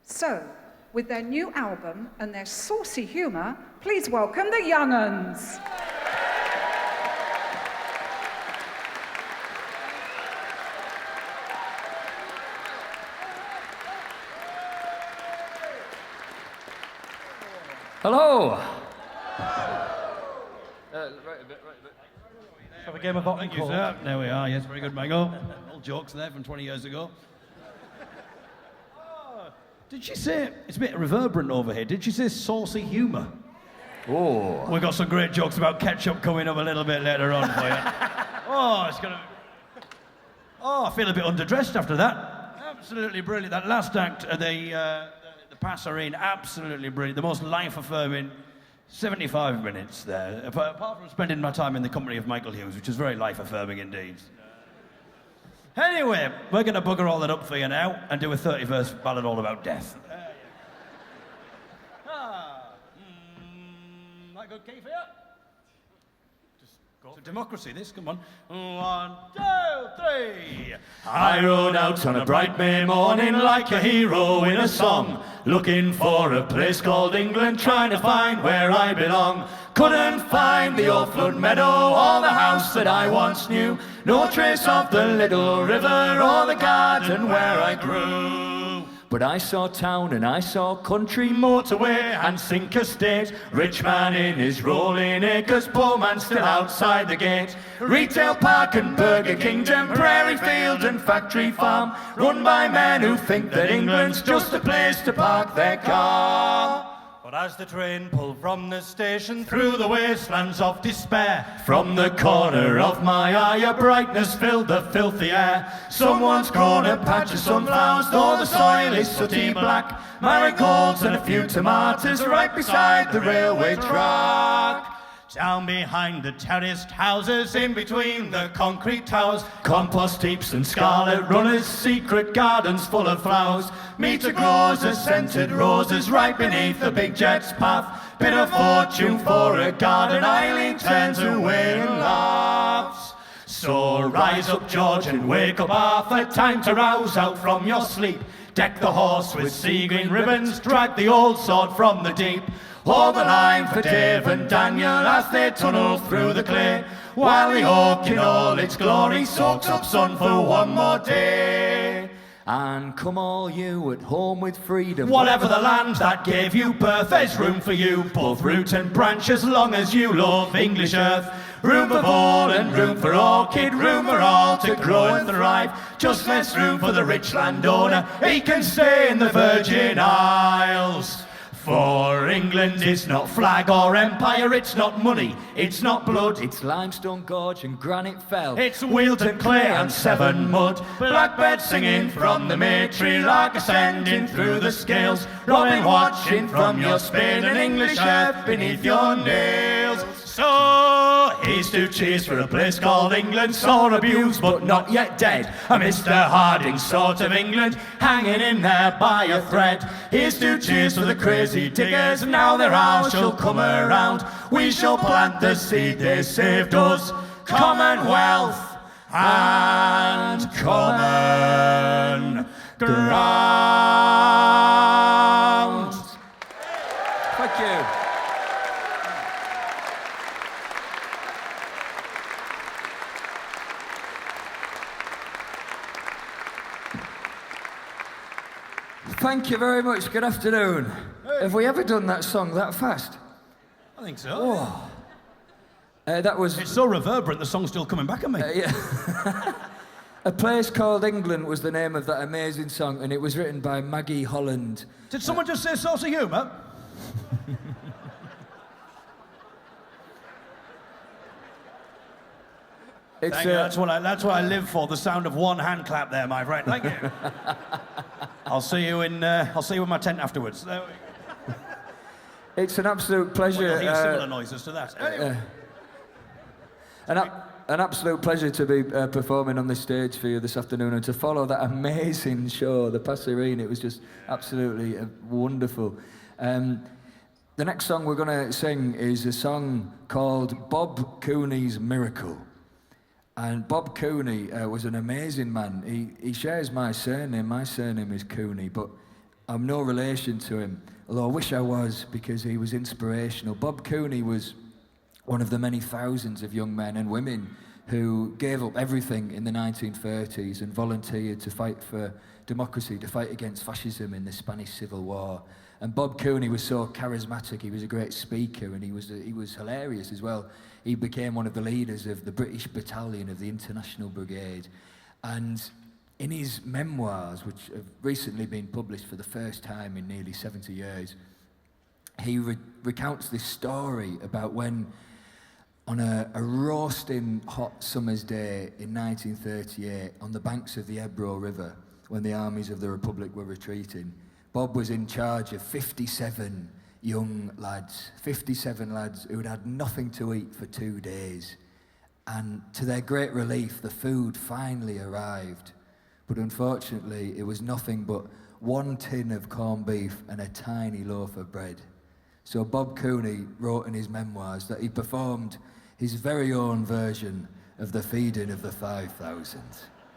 So, with their new album and their saucy humour, please welcome the Young Uns. Hello. Have a game of hot and Thank you, cold. sir. There we are. Yes, very good, Mango. Old jokes there from 20 years ago. Oh, did she say, it's a bit reverberant over here, did she say saucy humour? Oh. We've got some great jokes about ketchup coming up a little bit later on for you. Oh, it's gonna... Oh, I feel a bit underdressed after that. Absolutely brilliant. That last act, the Passerine, absolutely brilliant. The most life-affirming 75 minutes there. Apart from spending my time in the company of Michael Hughes, which is very life-affirming indeed. Anyway, we're going to bugger all that up for you now and do a 30-verse ballad all about death. That good key for you? Just go to democracy, this, come on. 1, 2, 3. I rode out on a bright May morning like a hero in a song, looking for a place called England, trying to find where I belong. Couldn't find the old flood meadow or the house that I once knew, no trace of the little river or the garden where I grew. But I saw town and I saw country, motorway and sink estate, rich man in his rolling acres, poor man still outside the gate. Retail park and Burger Kingdom, prairie field and factory farm, run by men who think that England's just a place to park their car. But as the train pulled from the station through the wastelands of despair, From the corner of my eye a brightness filled the filthy air. Someone's grown a patch of sunflowers, though the soil is sooty black, marigolds and a few tomatoes right beside the railway track. down behind the terraced houses, in between the concrete towers, Compost heaps and scarlet runners, secret gardens full of flowers. Meter grows as scented roses right beneath the big jet's path. Bit of fortune for a garden, Eileen turns away and laughs. So rise up, George, and wake up Arthur, time to rouse out from your sleep. Deck the horse with sea green ribbons, drag the old sword from the deep. Hold the line for Dave and Daniel as they tunnel through the clay, while the oak in all its glory soaks up sun for one more day. And come all you at home with freedom, whatever the land that gave you birth, there's room for you, both root and branch, as long as you love English earth. Room for ball and room for orchid, room for all to grow and thrive. Just less room for the rich landowner, he can stay in the Virgin Isles. For England is not flag or empire, it's not money, it's not blood, it's limestone gorge and granite fell, it's Wealdon clay and Severn mud. Blackbird singing from the matriarch, ascending through the scales, robin watching from your spade, and English earth beneath your nails. So here's to cheers for a place called England, sore abused but not yet dead, a Mr. Harding sort of England, hanging in there by a thread. Here's to cheers for the crazy diggers, now their hours shall come around. We shall plant the seed they saved us, Commonwealth and common ground. Thank you. Thank you very much. Good afternoon. Hey. Have we ever done that song that fast? I think so. Oh. That was... It's so reverberant, the song's still coming back at me. Yeah. A Place Called England was the name of that amazing song, and it was written by Maggie Holland. Did someone just say saucy humour? It's, Thank you. That's what I live for. The sound of one hand clap there, my friend. Thank you. I'll see you in my tent afterwards. There we go. It's an absolute pleasure. We'll hear similar noises to that. Anyway. An absolute pleasure to be performing on this stage for you this afternoon and to follow that amazing show, the Passerine. It was just absolutely wonderful. The next song we're going to sing is a song called Bob Cooney's Miracle. And Bob Cooney was an amazing man. He shares my surname. My surname is Cooney, but I'm no relation to him, although I wish I was, because he was inspirational. Bob Cooney was one of the many thousands of young men and women who gave up everything in the 1930s and volunteered to fight for democracy, to fight against fascism in the Spanish Civil War. And Bob Cooney was so charismatic, he was a great speaker, and he was hilarious as well. He became one of the leaders of the British battalion of the International Brigade. And in his memoirs, which have recently been published for the first time in nearly 70 years, he recounts this story about when, on a roasting hot summer's day in 1938, on the banks of the Ebro River, when the armies of the Republic were retreating, Bob was in charge of 57 young lads, 57 lads who had had nothing to eat for 2 days. And to their great relief, the food finally arrived. But unfortunately, it was nothing but 1 tin of corned beef and a tiny loaf of bread. So Bob Cooney wrote in his memoirs that he performed his very own version of the feeding of the 5,000.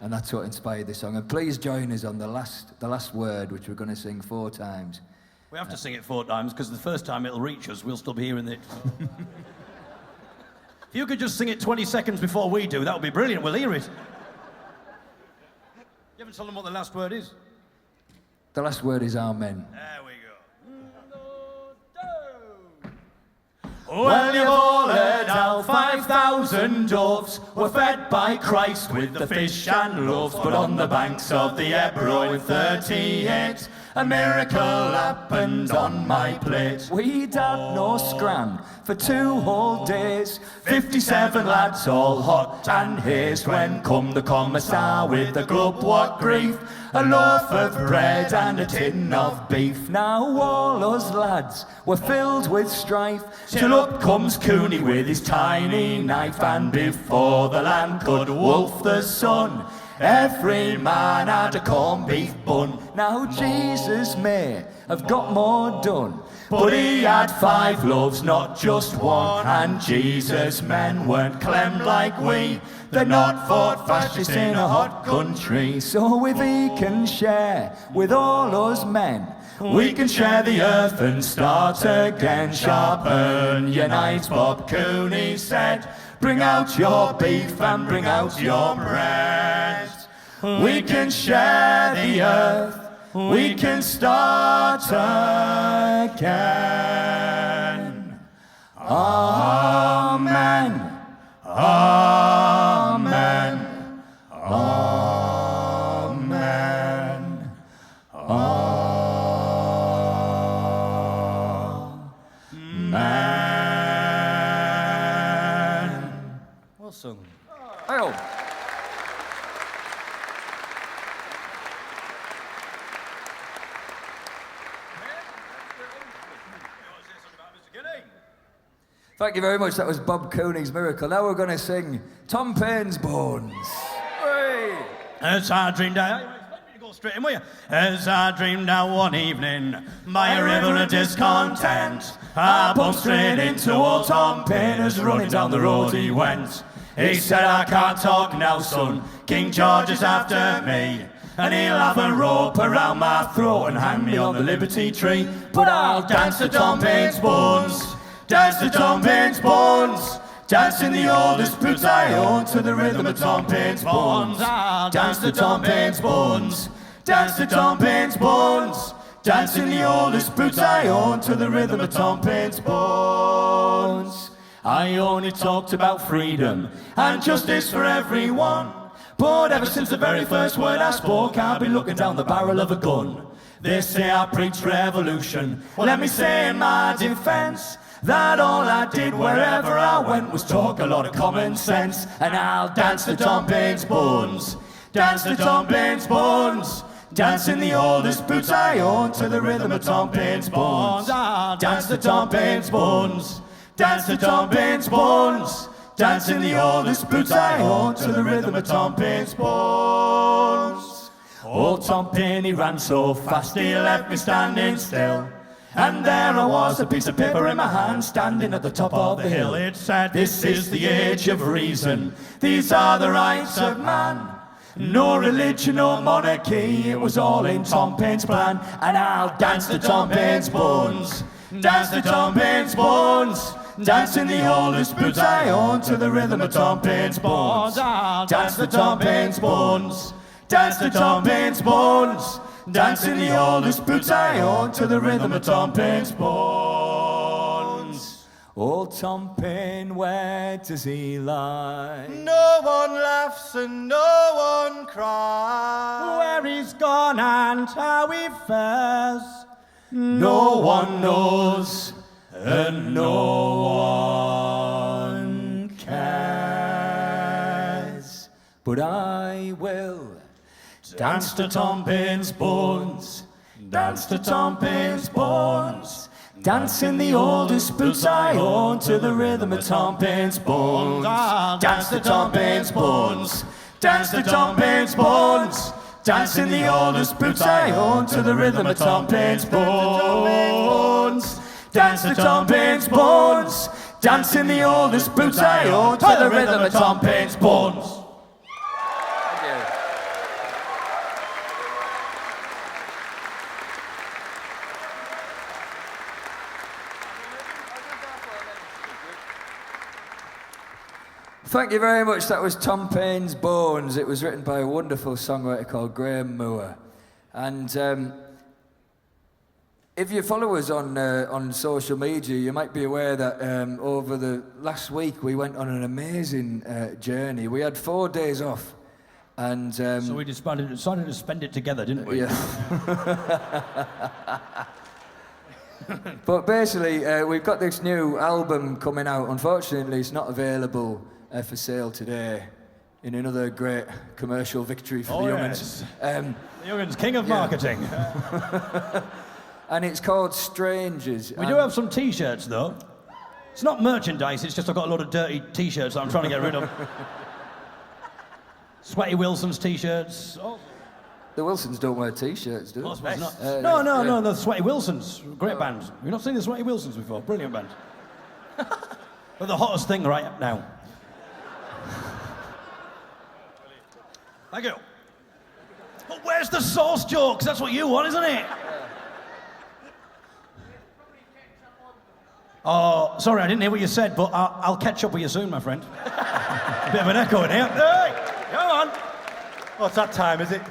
And that's what inspired this song. And please join us on the last word, which we're going to sing 4 times. We have to sing it 4 times, because the first time it'll reach us, we'll still be hearing it. If you could just sing it 20 seconds before we do, that would be brilliant. We'll hear it. You haven't told them what the last word is? The last word is amen. There we go. Well, you've all heard how 5,000 doves were fed by Christ with the fish and loaves, but on the banks of the Ebro in 38, a miracle happened on my plate. We'd had no scran for 2 whole days. 57 lads all hot and hazed when come the commissar with a glub, what grief, a loaf of bread and a tin of beef. Now all us lads were filled with strife, till up comes Cooney with his tiny knife, and before the land could wolf the sun, every man had a corned beef bun. Now Jesus may have got more done, but he had 5 loaves, not just 1. And Jesus' men weren't clemmed like we. They're not fought fascists in a hot country. so if he can share with all us men, we can share the earth and start again. Sharpen your knives, Bob Cooney said. Bring out your beef and bring out your bread. We can share the earth, we can start again. Amen. Amen. Amen. Amen. Well sung. oh, thank you very much. That was Bob Cooney's Miracle. Now we're going to sing Tom Paine's Bones. Hey. As I dreamed out, let me go straight in, will you? As I dreamed out one evening by a river of discontent, I bumped straight into old Tom Paine as running down the road he went. He said, I can't talk now, son, King George is after me, and he'll have a rope around my throat and hang me on the Liberty Tree. But I'll dance to Tom Paine's bones, dance to Tom Paine's bones, dance in the oldest boots I own to the rhythm of Tom Paine's bones. I'll dance to Tom Paine's bones, dance to Tom Paine's bones, dance in the oldest boots I own to the rhythm of Tom Paine's bones. I only talked about freedom and justice for everyone, but ever since the very first word I spoke, I've been looking down the barrel of a gun. They say I preach revolution. Well, let me say in my defense that all I did wherever I went was talk a lot of common sense. And I'll dance to Tom Paine's bones, dance to Tom Paine's bones, dance in the oldest boots I own to the rhythm of Tom Paine's bones. I'll dance to Tom Paine's bones, dance to Tom Paine's bones, dance in the oldest boots I own to the rhythm of Tom Paine's bones. Old Tom Paine, he ran so fast he left me standing still, and there I was, a piece of paper in my hand, standing at the top of the hill. It said, this is the age of reason, these are the rights of man. No religion or monarchy, it was all in Tom Paine's plan. And I'll dance to Tom Paine's bones, dance to Tom Paine's bones, dance in the oldest boots I own to the rhythm of Tom Paine's bones. I'll dance to Tom Paine's bones, dance to Tom Paine's bones, dance in the oldest boots I own to the rhythm of Tom Paine's bones. Old Tom Paine, where does he lie? No one laughs and no one cries. Where he's gone and how he fares, no one knows and no one cares. But I will dance to Tom Paine's bones, dance to Tom Paine's bones, dance in the oldest boots I own to the rhythm of Tom Paine's bones. Dance to Tom Paine's bones, dance to Tom Paine's bones, dance in the oldest boots I own to the rhythm of Tom Paine's bones. Dance to Tom Paine's bones, dance in the oldest boots I own to the rhythm of Tom Paine's bones. Thank you very much. That was Tom Paine's Bones. It was written by a wonderful songwriter called Graham Moore. And if you follow us on social media, you might be aware that over the last week we went on an amazing journey. We had 4 days off. And So we decided to spend it together, didn't we? yeah. But basically, we've got this new album coming out. Unfortunately, it's not available for sale today, in another great commercial victory for the Young'uns. The Young'uns, king of marketing. And it's called Strangers. We do have some T-shirts, though. It's not merchandise, it's just I've got a lot of dirty T-shirts that I'm trying to get rid of. Sweaty Wilson's T-shirts. Oh. The Wilsons don't wear T-shirts, do they? No, the Sweaty Wilsons. Great band. You've not seen the Sweaty Wilsons before? Brilliant band. They're the hottest thing right now. Thank you. But where's the sauce jokes? That's what you want, isn't it? Oh, sorry, I didn't hear what you said, but I'll catch up with you soon, my friend. A bit of an echo in here. Hey, come on. What's that time, is it?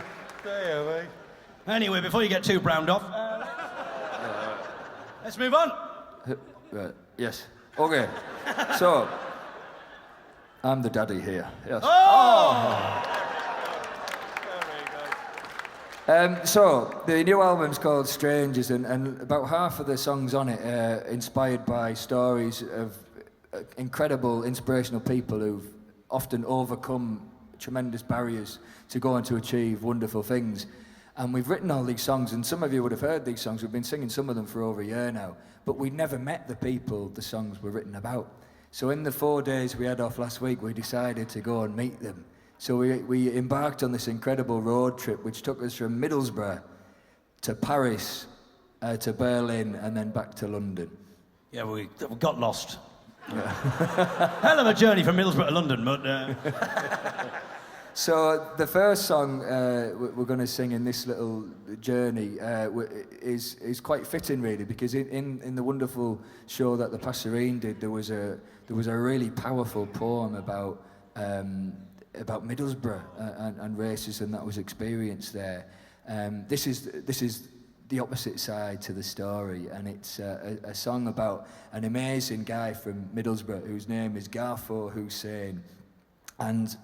Stay away. Anyway, before you get too browned off, let's move on. Right. Yes. Okay. So, I'm the daddy here. Yes. Oh! So, the new album's called Strangers, and about half of the songs on it are inspired by stories of incredible, inspirational people who've often overcome tremendous barriers to go on to achieve wonderful things. And we've written all these songs, and some of you would have heard these songs. We've been singing some of them for over a year now, but we'd never met the people the songs were written about. So in the 4 days we had off last week, we decided to go and meet them. So we embarked on this incredible road trip, which took us from Middlesbrough to Paris, to Berlin, and then back to London. Yeah, we got lost. Yeah. Hell of a journey from Middlesbrough to London, but... So the first song we're going to sing in this little journey is quite fitting, really, because in the wonderful show that the Passerine did, there was a really powerful poem about Middlesbrough and racism that was experienced there. This is the opposite side to the story, and it's a song about an amazing guy from Middlesbrough whose name is Garfor Hussein. And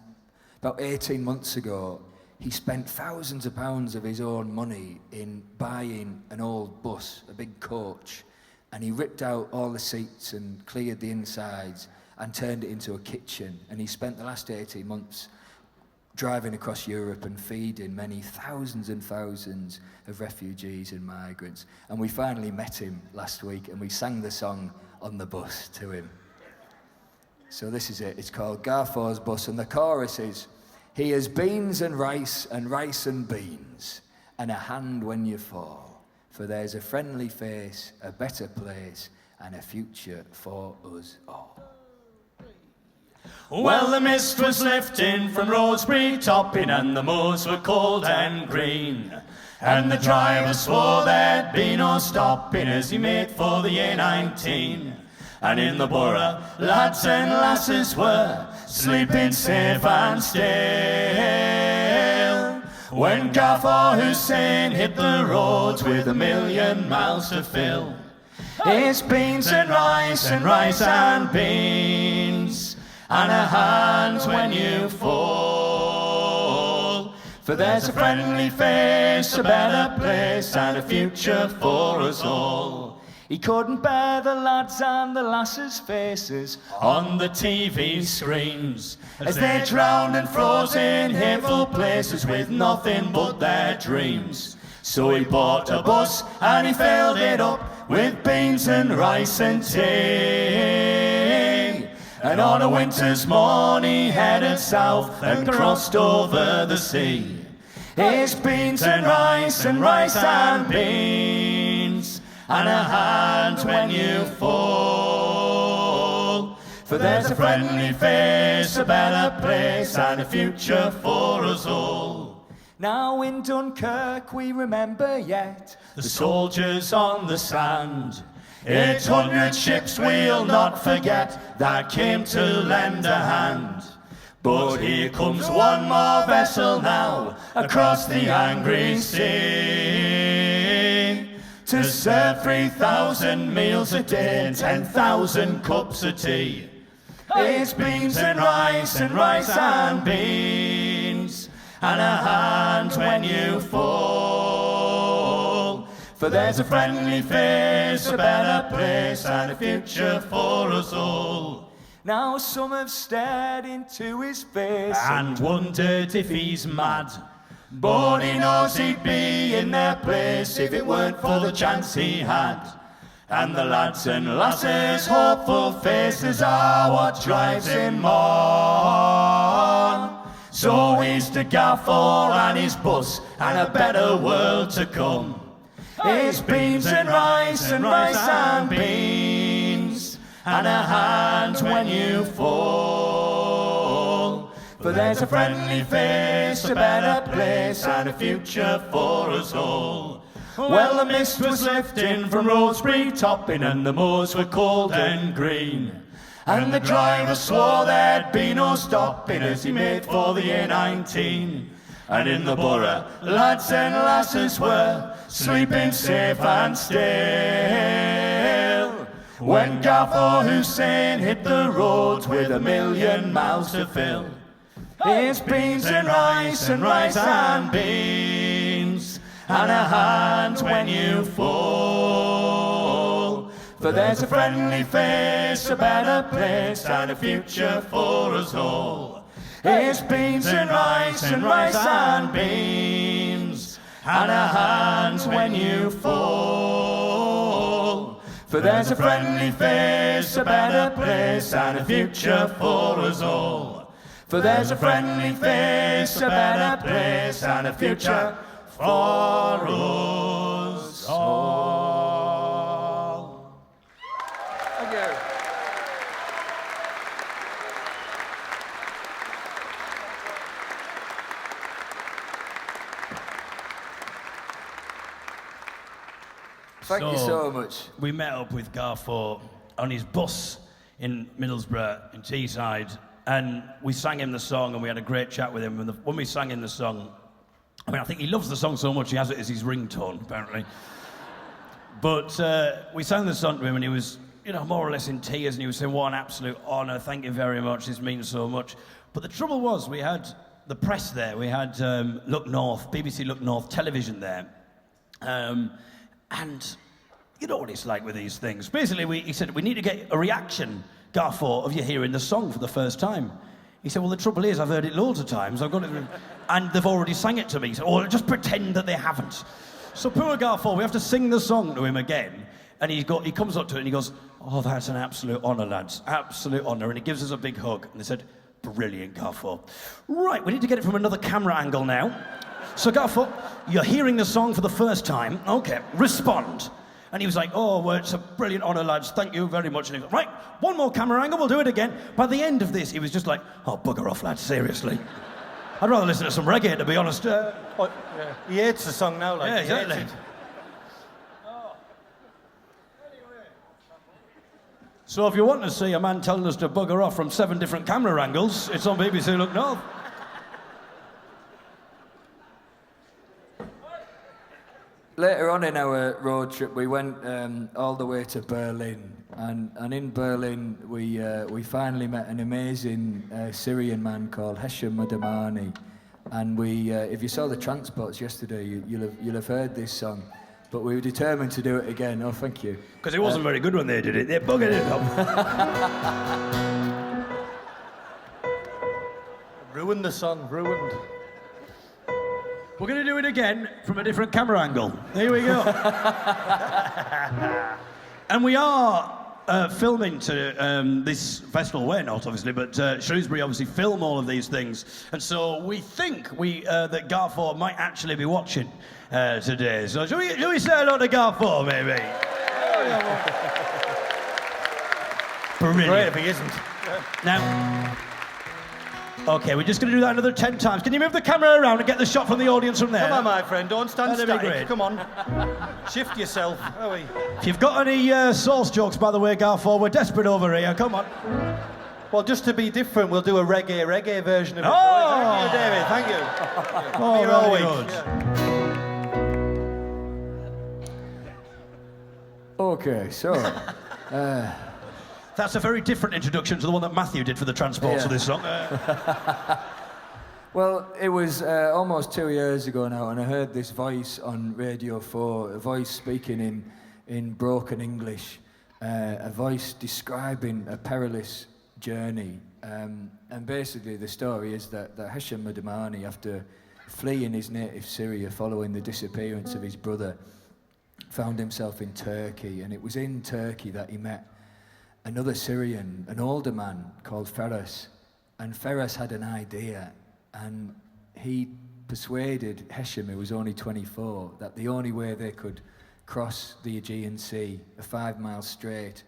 about 18 months ago, he spent thousands of pounds of his own money in buying an old bus, a big coach, and he ripped out all the seats and cleared the insides and turned it into a kitchen. And he spent the last 18 months driving across Europe and feeding many thousands and thousands of refugees and migrants. And we finally met him last week, and we sang the song on the bus to him. So this is it. It's called Garfor's Bus, and the chorus is, "He has beans and rice and beans, and a hand when you fall, for there's a friendly face, a better place, and a future for us all." Well, the mist was lifting from Shrewsbury topping, and the moors were cold and green. And the driver swore there'd be no stopping as he made for the A19. And in the borough, lads and lasses were sleeping safe and still. When Gaffer Hussein hit the roads with 1,000,000 miles to fill. It's beans and rice and beans, and a hand when you fall. For there's a friendly face, a better place, and a future for us all. He couldn't bear the lads and the lasses' faces on the TV screens as they drowned and froze in hateful places with nothing but their dreams. So he bought a bus and he filled it up with beans and rice and tea. And on a winter's morn he headed south and crossed over the sea. It's beans and rice and beans, and a hand when you fall. For there's a friendly face, a better place, and a future for us all. Now in Dunkirk we remember yet the soldiers on the sand. 800 ships we'll not forget that came to lend a hand. But here comes one more vessel now across the angry sea, to serve 3,000 meals a day and 10,000 cups of tea. It's beans and rice and beans, and a hand when you fall. For there's a friendly face, a better place, and a future for us all. Now some have stared into his face and wondered if he's mad. But he knows he'd be in their place if it weren't for the chance he had. And the lads and lasses' hopeful faces are what drives him on. So he's to Gaffer and his bus and a better world to come. It's beans and rice and beans, and a hand when you fall. For there's a friendly face, a better place, and a future for us all. Well, the mist was lifting from Shrewsbury topping, and the moors were cold and green. And the driver swore there'd be no stopping as he made for the A19. And in the borough, lads and lasses were sleeping safe and still. When Gaffer Hussein hit the roads with 1,000,000 miles to fill. It's beans and rice and beans, and a hand when you fall. For there's a friendly face, a better place, and a future for us all. It's beans and rice and beans, and a hand when you fall. For there's a friendly face, a better place, and a future for us all. For there's a friendly face, a better place, and a future for us all. Thank you. Thank you so much. We met up with Garfor on his bus in Middlesbrough, in Teesside, and we sang him the song, and we had a great chat with him. And when we sang him the song, I mean, I think he loves the song so much he has it as his ringtone, apparently. But we sang the song to him, and he was, you know, more or less in tears, and he was saying, "What an absolute honour! Thank you very much. This means so much." But the trouble was, we had the press there. We had Look North, BBC Look North television there. And you know what it's like with these things. Basically, he said, "We need to get a reaction, Garfor, of you hearing the song for the first time." He said, "Well, the trouble is, I've heard it loads of times. I've got it, and they've already sang it to me. He said, "Oh, just pretend that they haven't." So poor Garfor, we have to sing the song to him again. And he comes up to it and he goes, "Oh, that's an absolute honour, lads. Absolute honour." And he gives us a big hug. And they said, "Brilliant, Garfor. Right, we need to get it from another camera angle now. So, Garfor, you're hearing the song for the first time. Okay, respond. And he was like, oh, well, it's a brilliant honour, lads. Thank you very much. And he was like, right, one more camera angle, we'll do it again. By the end of this, he was just like, oh, bugger off, lads, seriously. I'd rather listen to some reggae, to be honest. Yeah. He hates the song now, like. Yeah, he hates exactly. it. So if you want to see a man telling us to bugger off from 7 different camera angles, it's on BBC Look North. Later on in our road trip, we went all the way to Berlin, and in Berlin we finally met an amazing Syrian man called Hesham Madamani, and if you saw the transports yesterday, you'll have heard this song, but we were determined to do it again. Oh, thank you. Because it wasn't very good when they did it. They buggered it up. Ruined the song, ruined. We're going to do it again from a different camera angle. Here we go. And we are filming to this festival. We're not, obviously, but Shrewsbury obviously film all of these things. And so we think that Garfor might actually be watching today. So shall we say hello to Garfor, maybe? Brilliant. Great if he isn't. Now... OK, we're just going to do that another 10 times. Can you move the camera around and get the shot from the audience from there? Come on, my friend, don't stand That'd be static. great. Come on. Shift yourself. If you've got any sauce jokes, by the way, Garfor, we're desperate over here. Come on. Well, just to be different, we'll do a reggae version of it. Oh! Thank you, David. Thank you. Oh, Here all very week. Oh, Okay, so That's a very different introduction to the one that Matthew did for the transports of this song. well, it was almost 2 years ago now, and I heard this voice on Radio 4, a voice speaking in broken English, a voice describing a perilous journey. And basically the story is that Hesham Madamani, after fleeing his native Syria following the disappearance of his brother, found himself in Turkey, and it was in Turkey that he met another Syrian, an older man called Ferris, and Ferris had an idea, and he persuaded Hesham, who was only 24, that the only way they could cross the Aegean Sea, a 5-mile strait,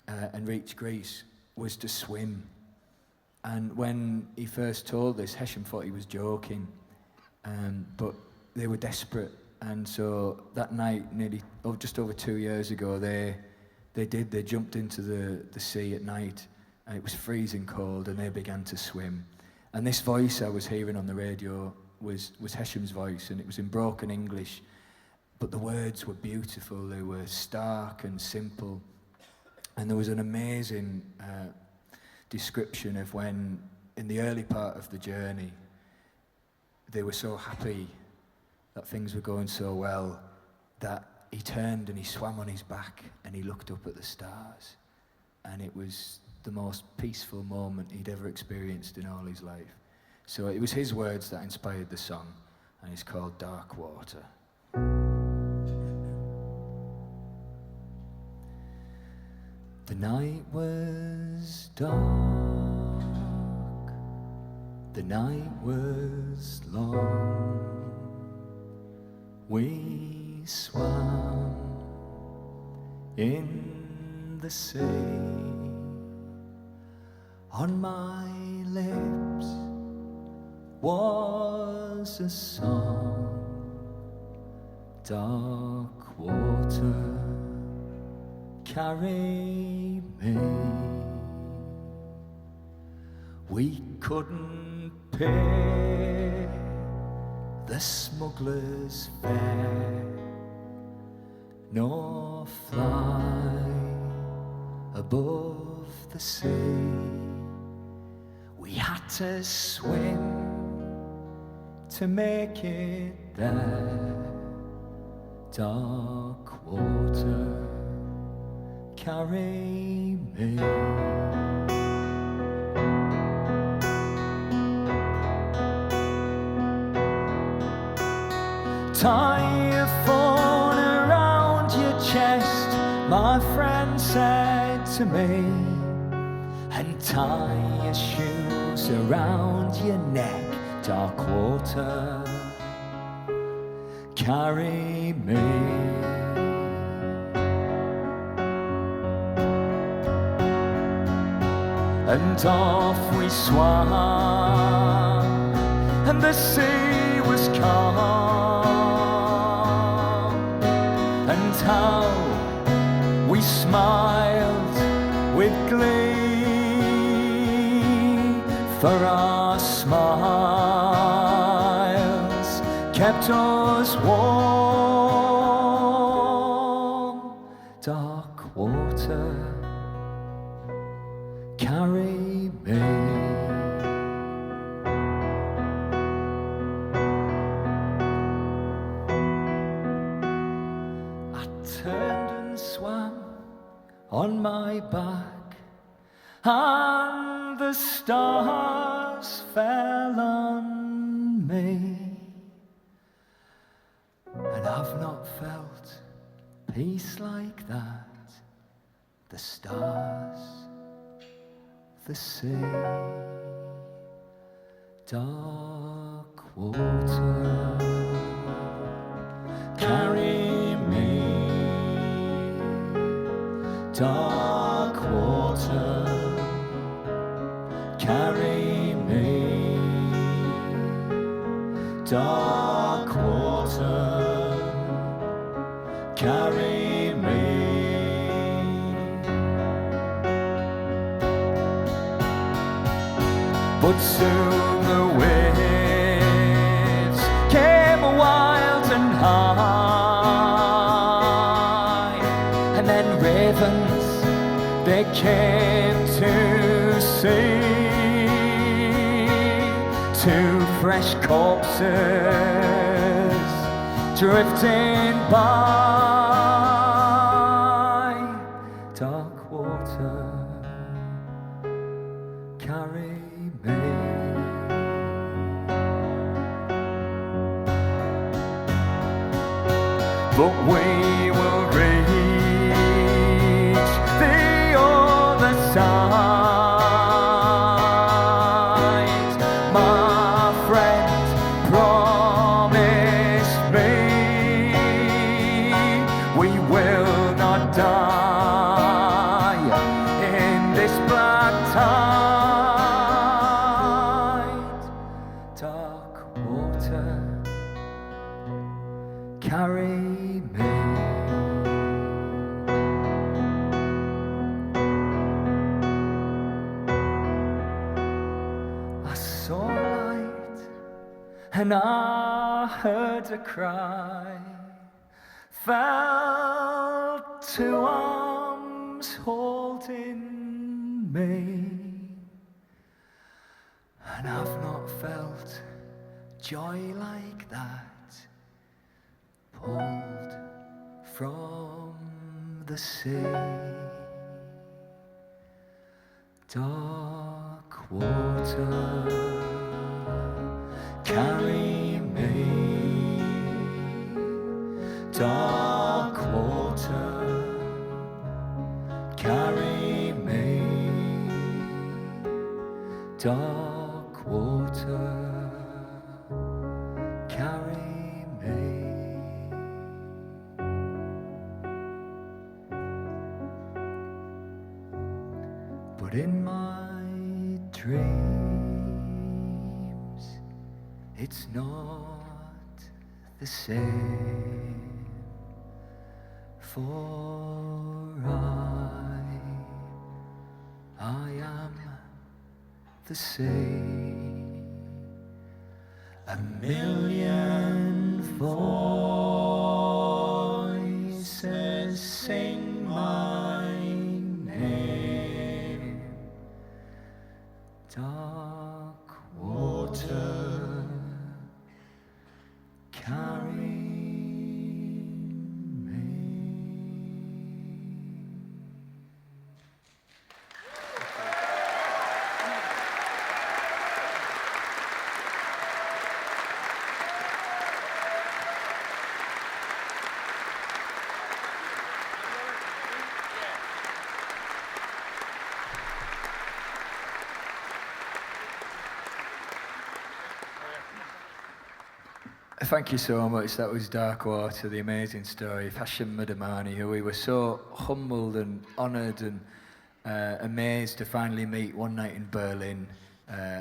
and reach Greece, was to swim. And when he first told this, Hesham thought he was joking, but they were desperate, and so that night, just over 2 years ago, they jumped into the sea at night, and it was freezing cold, and they began to swim. And this voice I was hearing on the radio was Hesham's voice, and it was in broken English, but the words were beautiful. They were stark and simple, and there was an amazing description of when, in the early part of the journey, they were so happy that things were going so well that he turned and he swam on his back and he looked up at the stars, and it was the most peaceful moment he'd ever experienced in all his life. So it was his words that inspired the song, and it's called Dark Water. The night was dark, the night was long, we swam in the sea. On my lips was a song, dark water, carry me. We couldn't pay the smuggler's fare, nor fly above the sea. We had to swim to make it there. Dark water, carry me. Tie your phone around your chest, my friend said to me, and tie your shoes around your neck. Dark water, carry me. and off we swam, and the sea was calm, and how we smiled with glee, for our smiles kept us warm. Dark water, carry me. I turned and swam on my back, and the stars fell on me, and I've not felt peace like that. The stars, the sea, dark water, carry me. Dark water, carry me. Dark water, carry me. But soon the waves came wild and high, and then ravens, they came to see, two fresh corpses drifting by. Dark water, carry me. But we will reach the other side. My friend promised me we will not die in this black tide. Dark water, carry me. I saw light and I heard a cry, felt two arms holding me, and I've not felt joy like that, pulled from the sea. Dark water, carry me. Dark water, carry me. Dark water, carry me. But in my dreams, it's not the same, for I am the same. A million voices sing my name. Dark water, carry me. Thank you so much. That was Dark Water, the amazing story of Hashim Madamani, who we were so humbled and honoured and amazed to finally meet one night in Berlin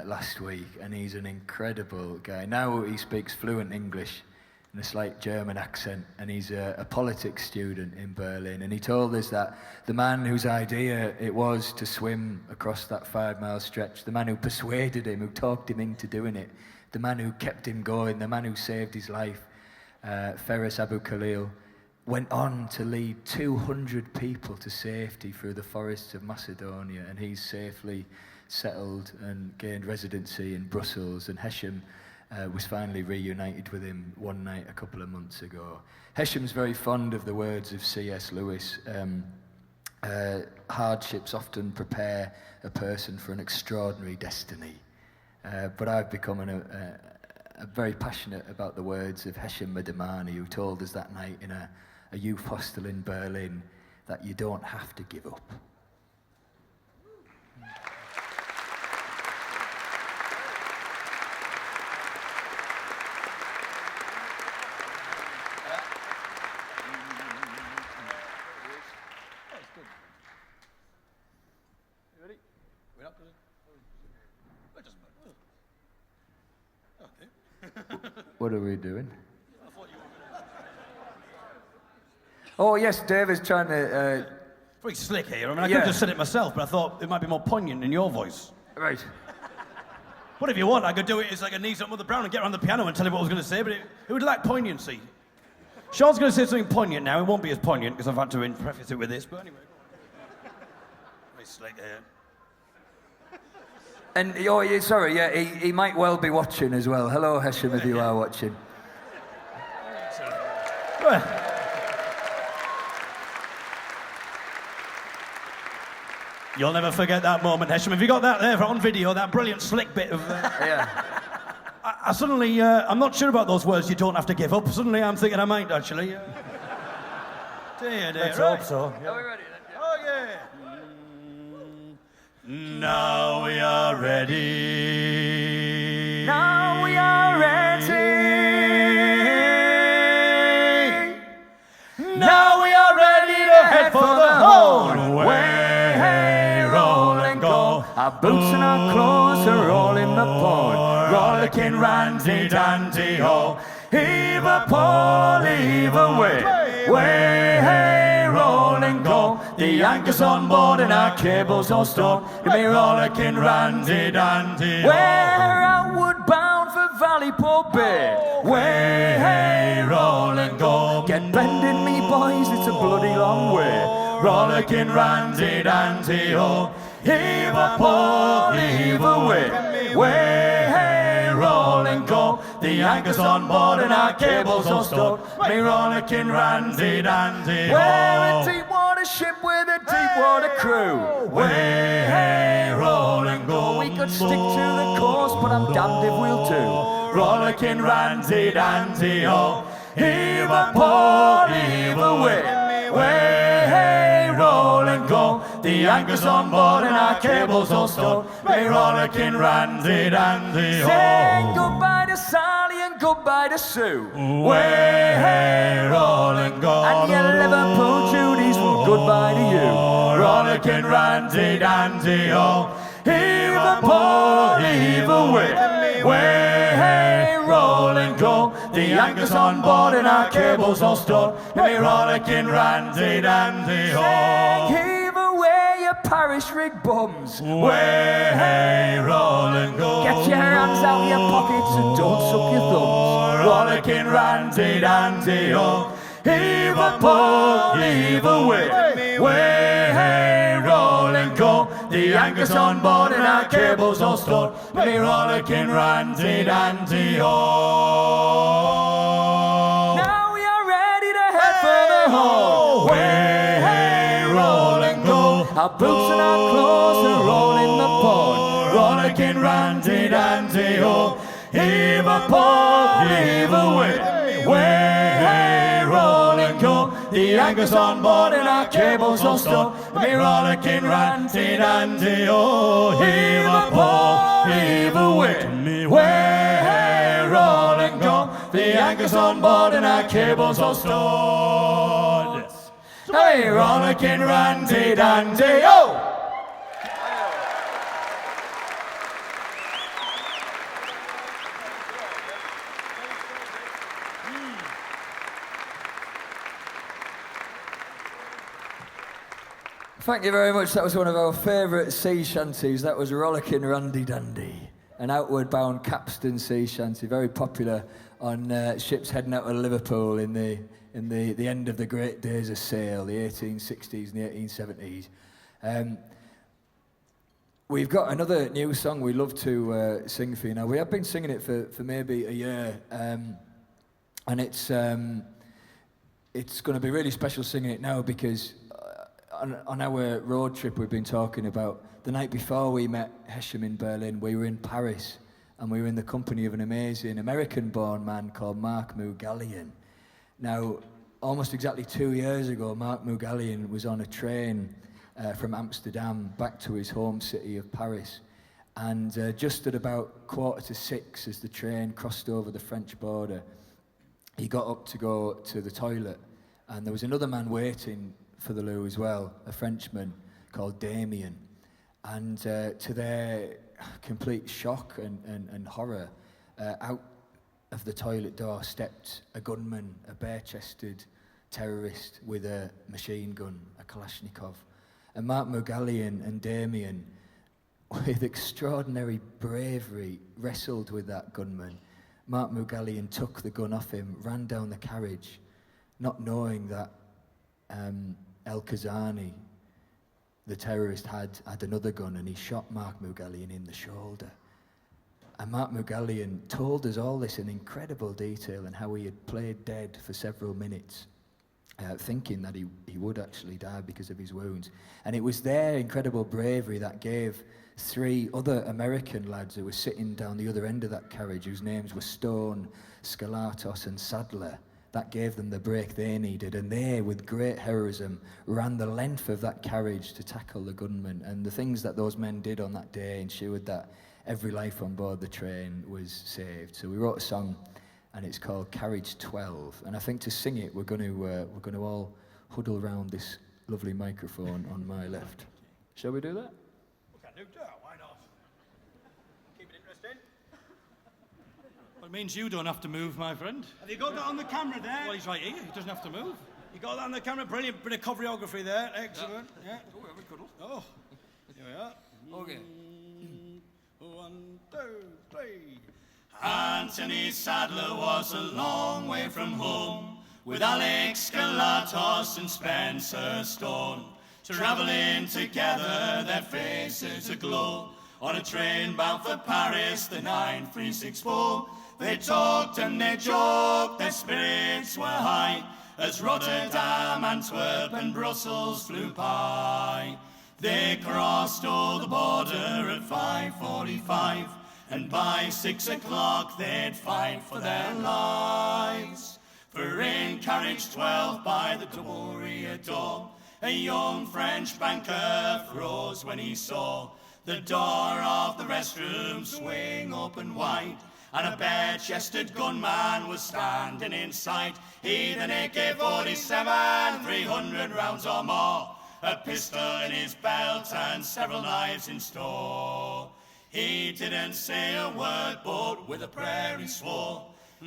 last week, and he's an incredible guy. Now he speaks fluent English and a slight German accent, and he's a politics student in Berlin. And he told us that the man whose idea it was to swim across that 5-mile stretch, the man who persuaded him, who talked him into doing it, the man who kept him going, the man who saved his life, Ferris Abu Khalil, went on to lead 200 people to safety through the forests of Macedonia, and he's safely settled and gained residency in Brussels, and Hesham was finally reunited with him one night a couple of months ago. Hesham's very fond of the words of C.S. Lewis. Hardships often prepare a person for an extraordinary destiny. But I've become very passionate about the words of Hesham Madamani, who told us that night in a youth hostel in Berlin that you don't have to give up. What are we doing? Oh yes, Dave is trying to... Very slick here. I mean, I could have just said it myself, but I thought it might be more poignant in your voice. Right. What if you want? I could do it as like a knees up Mother Brown and get around the piano and tell you what I was going to say, but it would lack poignancy. Sean's going to say something poignant now. It won't be as poignant because I've had to preface it with this, but anyway. Very slick here. And, sorry, yeah, he might well be watching as well. Hello, Hesham, if you are watching. Well, you'll never forget that moment, Hesham. Have you got that there on video, that brilliant slick bit of... Yeah. I suddenly, I'm not sure about those words, you don't have to give up. Suddenly I'm thinking I might, actually. Dear. Let's right. hope so. Are we ready then? Oh, yeah. Now we are ready. Now we are ready. Now we are ready to head for the home. Way, hey, roll and go. Our boots and our clothes are all in the pond. Rollicking randy dandy ho. Heave a pole, heave away. Way, hey, roll and go. The anchor's on board and our cables all stowed. Give me rollicking randy dandy ho. We're outward bound for Valleyport Bay. Way, hey, roll and go. Get bending me boys, it's a bloody long way. Rollicking randy dandy ho. Heave a pole, heave away. Way, hey, roll and go. The anchor's on board and our cables all stowed. Me rollicking randy dandy ho. We're a deep water ship with a deep water crew. Way, hey, roll and go. We could stick to the course, but I'm damned if we'll do. Rollicking randy dandy ho. Heave a pole, heave away. Way, hey, roll and go. The anchor's on board and our cables all stowed. Me rollicking randy dandy ho. Saying goodbye to Sally and goodbye to Sue. Way, hey, roll and go. And your Liverpool Judies, well, goodbye to you. Rollicking randy dandy ho. Heave a pole, heave away. Way, hey, roll and go. The anchor's on board and our cables all stowed. Me rollicking randy dandy ho. Heave away your parish rig bums. Way, hey, roll and go. Get your hands out of your pockets and don't suck your thumbs. Rollicking randy dandy ho. Heave a pole, heave away. Way, hey, roll and go. The anchor's on board and our cables all stowed. Me rollicking randy dandy ho. Now we are ready to head for the home. Way, hey, roll and go. Our boots and our clothes are all in the pond. Rollicking randy dandy ho. Heave a pole, heave away. Way, hey, roll and go. The anchor's on board and our cables all stowed. Me rollicking randy dandy ho. Heave a pole, heave away. Way, hey, roll and go. The anchor's on board and our cables all stowed. Hey, rollicking randy dandy ho. Thank you very much. That was one of our favourite sea shanties. That was Rollicking Randy Dandy, an outward bound capstan sea shanty, very popular on ships heading out of Liverpool in the end of the great days of sail, the 1860s and the 1870s. We've got another new song we love to sing for you now. We have been singing it for maybe a year, and it's going to be really special singing it now because on our road trip we've been talking about, the night before we met Hesham in Berlin, we were in Paris and we were in the company of an amazing American-born man called Mark Mugallian. Now, almost exactly 2 years ago, Mark Mugallian was on a train from Amsterdam back to his home city of Paris. And just at about 5:45, as the train crossed over the French border, he got up to go to the toilet. And there was another man waiting for the loo as well, a Frenchman called Damien. And to their complete shock and horror, out of the toilet door stepped a gunman, a bare-chested terrorist with a machine gun, a Kalashnikov. And Mark Mugallian and Damien, with extraordinary bravery, wrestled with that gunman. Mark Mugallian took the gun off him, ran down the carriage, not knowing that El Kazani, the terrorist, had another gun, and he shot Mark Mugallian in the shoulder. And Mark Mugallian told us all this in incredible detail and how he had played dead for several minutes, thinking that he would actually die because of his wounds. And it was their incredible bravery that gave 3 other American lads who were sitting down the other end of that carriage, whose names were Stone, Skalatos and Sadler, that gave them the break they needed. And they, with great heroism, ran the length of that carriage to tackle the gunman. And the things that those men did on that day ensured that every life on board the train was saved. So we wrote a song, and it's called Carriage 12. And I think to sing it, we're going to all huddle around this lovely microphone on my left. Shall we do that? We can do that, why not? Keep it interesting. Well, it means you don't have to move, my friend. Have you got that on the camera there? Well, he's right here, he doesn't have to move. You got that on the camera, brilliant bit of choreography there, excellent. Yeah. Oh, we cuddle. Oh, here we are. Okay. 1, 2, 3. Anthony Sadler was a long way from home, with Alex Galatos and Spencer Stone, travelling together, their faces aglow, on a train bound for Paris, the 9364. They talked and they joked, their spirits were high, as Rotterdam, Antwerp and Brussels flew by. They crossed all the border at 5:45, and by 6 o'clock they'd fight for their lives. For in carriage 12 by the double rear door, a young French banker froze when he saw the door of the restroom swing open wide, and a bare-chested gunman was standing inside. He'd an AK-47, 300 rounds or more, a pistol in his belt and several knives in store. He didn't say a word, but with a prayer he swore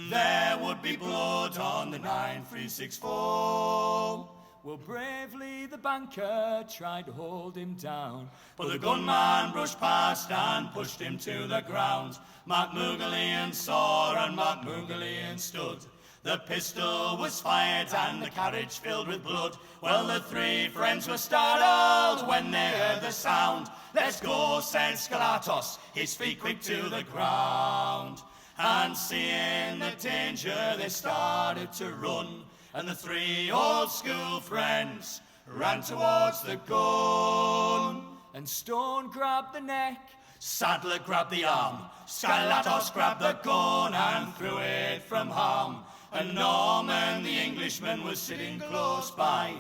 there would be blood on the 9364. Well, bravely the banker tried to hold him down, but the gunman brushed past and pushed him to the ground. Mark Mugallian saw and Mark Mugallian stood. The pistol was fired and the carriage filled with blood. Well, the 3 friends were startled when they heard the sound. "Let's go," said Skalatos, his feet quick to the ground. And seeing the danger, they started to run, and the 3 old school friends ran towards the gun. and Stone grabbed the neck. Sadler grabbed the arm, Skalatos grabbed the gun and threw it from harm. And Norman, the Englishman, was sitting close by,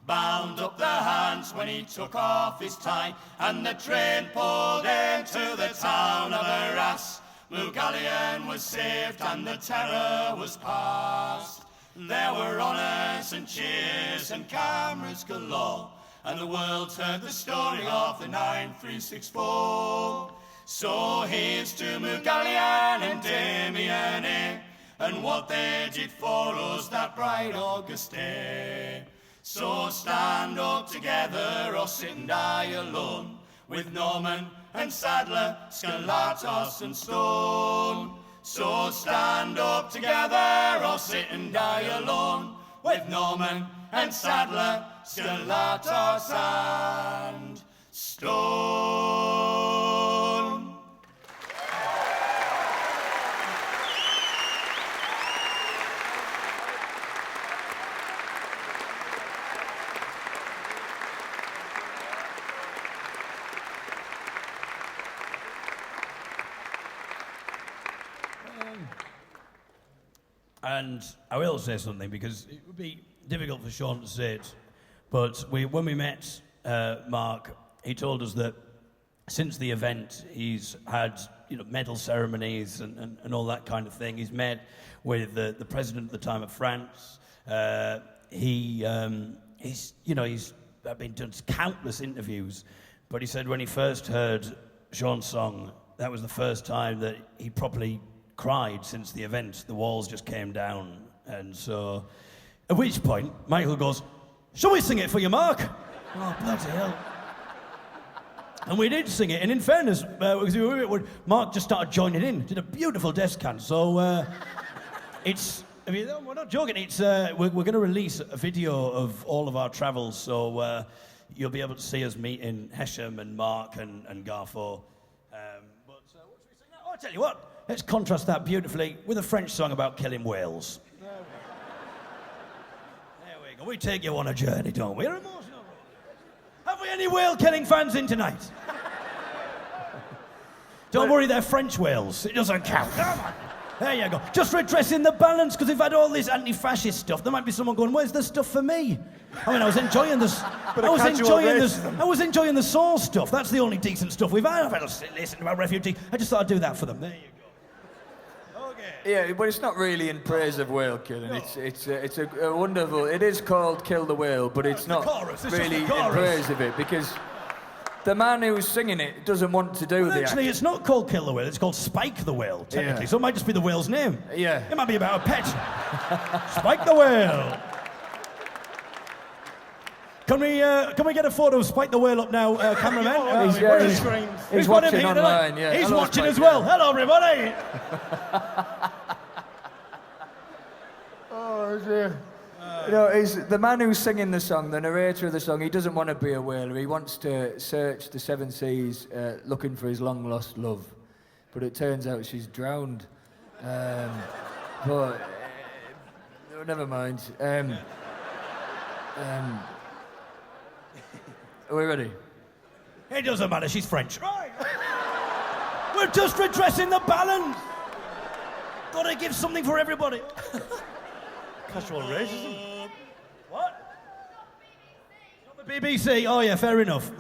bound up the hands when he took off his tie, and the train pulled into the town of Arras. Mugallian was saved and the terror was past. There were honours and cheers and cameras galore, and the world heard the story of the 9364. So here's to Mugallian and Damien, and what they did for us that bright August day. So stand up together or sit and die alone, with Norman and Sadler, Skelatos and Stone. So stand up together or sit and die alone, with Norman and Sadler, Skelatos and Stone. And I will say something because it would be difficult for Sean to say it, but when we met Mark, he told us that since the event he's had medal ceremonies and all that kind of thing. He's met with the president at the time of France. He's been done countless interviews, but he said when he first heard Sean's song, that was the first time that he properly cried since the event. The walls just came down. And so, at which point, Michael goes, "Shall we sing it for you, Mark?" Oh, bloody hell. And we did sing it, and in fairness, Mark just started joining in, did a beautiful descant. So, we're not joking, we're going to release a video of all of our travels, so you'll be able to see us meet in Hesham and Mark and Garfor. What should we sing now? Oh, I'll tell you what. Let's contrast that beautifully with a French song about killing whales. There we go. We take you on a journey, don't we? We're emotional. Have we any whale-killing fans in tonight? Don't worry, they're French whales. It doesn't count. Come on. There you go. Just redressing the balance, because we've had all this anti-fascist stuff. There might be someone going, "Where's the stuff for me?" I mean, I was enjoying this. I was enjoying the Saw stuff. That's the only decent stuff we've had. I've had to listen about refugees. I just thought I'd do that for them. There you go. Yeah, but it's not really in praise of whale killing. No. It's a wonderful. It is called "Kill the Whale," but it's not really in praise of it because the man who's singing it doesn't want to do the actually, it's not called "Kill the Whale." It's called "Spike the Whale." Technically, so it might just be the whale's name. Yeah, it might be about a pet. Spike the Whale. Can we get a photo of Spike the Whale up now, cameraman? He's watching online. Yeah, he's watching as well. Hello, everybody. Oh dear. The man who's singing the song, the narrator of the song, he doesn't want to be a whaler. He wants to search the seven seas looking for his long-lost love. But it turns out she's drowned. But never mind. Are we ready? It doesn't matter, she's French. Right. We're just redressing the balance. Gotta give something for everybody. Casual racism. What? Not the BBC? Oh yeah, fair enough.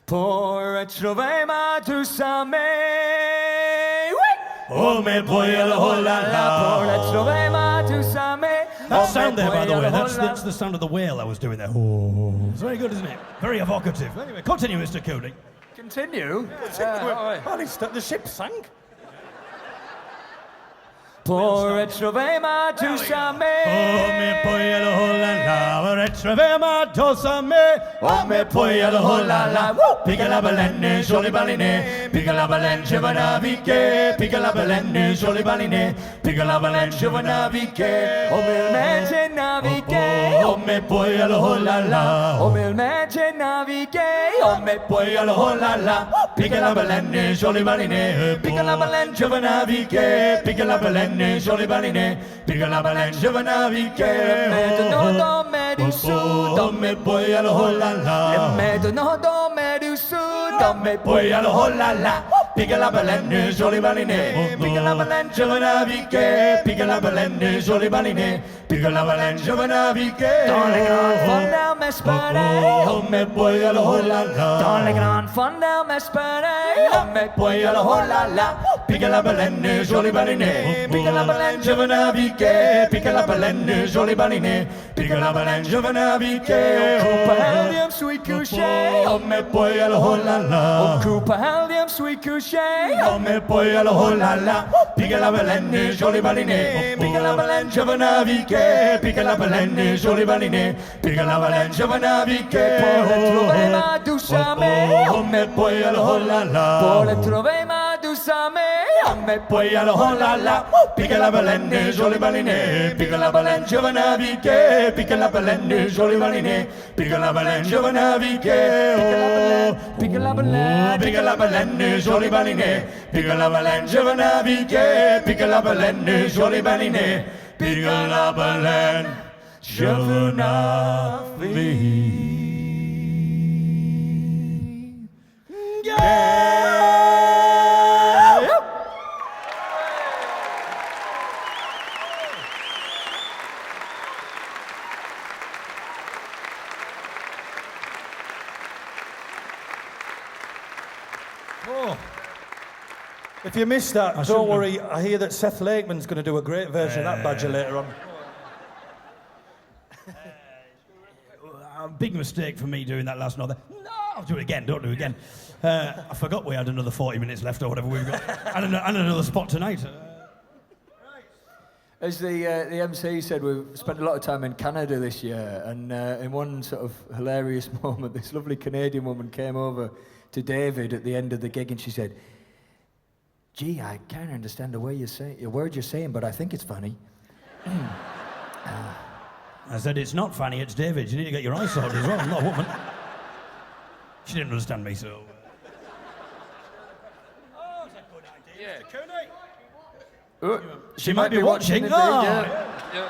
Pour a trovema tu same. Oh me boy la la. Pour a trovema tu same. That sound there, by the way, that's the sound of the whale I was doing there. Oh. It's very good, isn't it? Very evocative. Anyway, continue, Mr. Cooley. Continue? The ship sank. Pour a trovema tu same. Oh me poi la la, retrovema tu same. Oh me poi la la, piga la balene, joli baline, piga la balene, je vais naviguer, piga la balene, joli baline, piga la balene, je vais naviguer. Oh mille mètres naviguer. Oh me poi la la, oh mille mètres naviguer. oh me poi la la, piga la balene, joli baline, piga la balene, je vais naviguer, piga la balene. Joli baline, piga la baleine, je vais naviguer. Maintenant dans mer du Sud, dans mes boys à la holala. Maintenant dans mer du Sud, dans mes boys à la holala. Piga la baleine, joli baline, piga la baleine, je vais naviguer. Piga la baleine, joli baline, piga la baleine, je vais naviguer. Dans les grandes fonds d'armes espagnoles, oh mes boys à la holala. Dans les grandes fonds d'armes espagnoles, oh mes boys à la holala. pique la baleine, jolie baleine, pique la baleine, je veux naviguer, pique la baleine, jolie baleine, pique la baleine, je veux naviguer. Cooper Helium, sweet couché. Oh me boy al oh la la. Cooper Helium, sweet couché. Oh me boy al oh la la. Pique la baleine, jolie baleine, pique la baleine, je veux naviguer, pique la baleine, jolie baleine, pique la baleine, je veux naviguer. Trouver ma douce amie. Oh me boy al oh la la. Pour trouver ma douce amie. Me poi al oh la la, pique la baleine, jolie baleine, pique la baleine, je veux naviguer, pique la baleine, jolie baleine, pique la baleine, je veux naviguer, Pique la baleine. pique la baleine, jolie baleine, pique la baleine, je veux naviguer, pique la baleine, jolie baleine, pique la baleine, je veux naviguer. If you missed that, don't worry. I hear that Seth Lakeman's going to do a great version of that badger later on. A big mistake for me doing that last note. No, I'll do it again. Don't do it again. I forgot we had another 40 minutes left or whatever we've got, and another spot tonight. As the MC said, we've spent a lot of time in Canada this year, and in one sort of hilarious moment, this lovely Canadian woman came over to David at the end of the gig, and she said, "Gee, I can't understand the word you're saying, but I think it's funny." I said, it's not funny, it's David. You need to get your eyes sorted as well. I'm not a woman. She didn't understand me, so... Oh, it's a good idea. Yeah. Oh, She might be watching. indeed, Oh. yeah.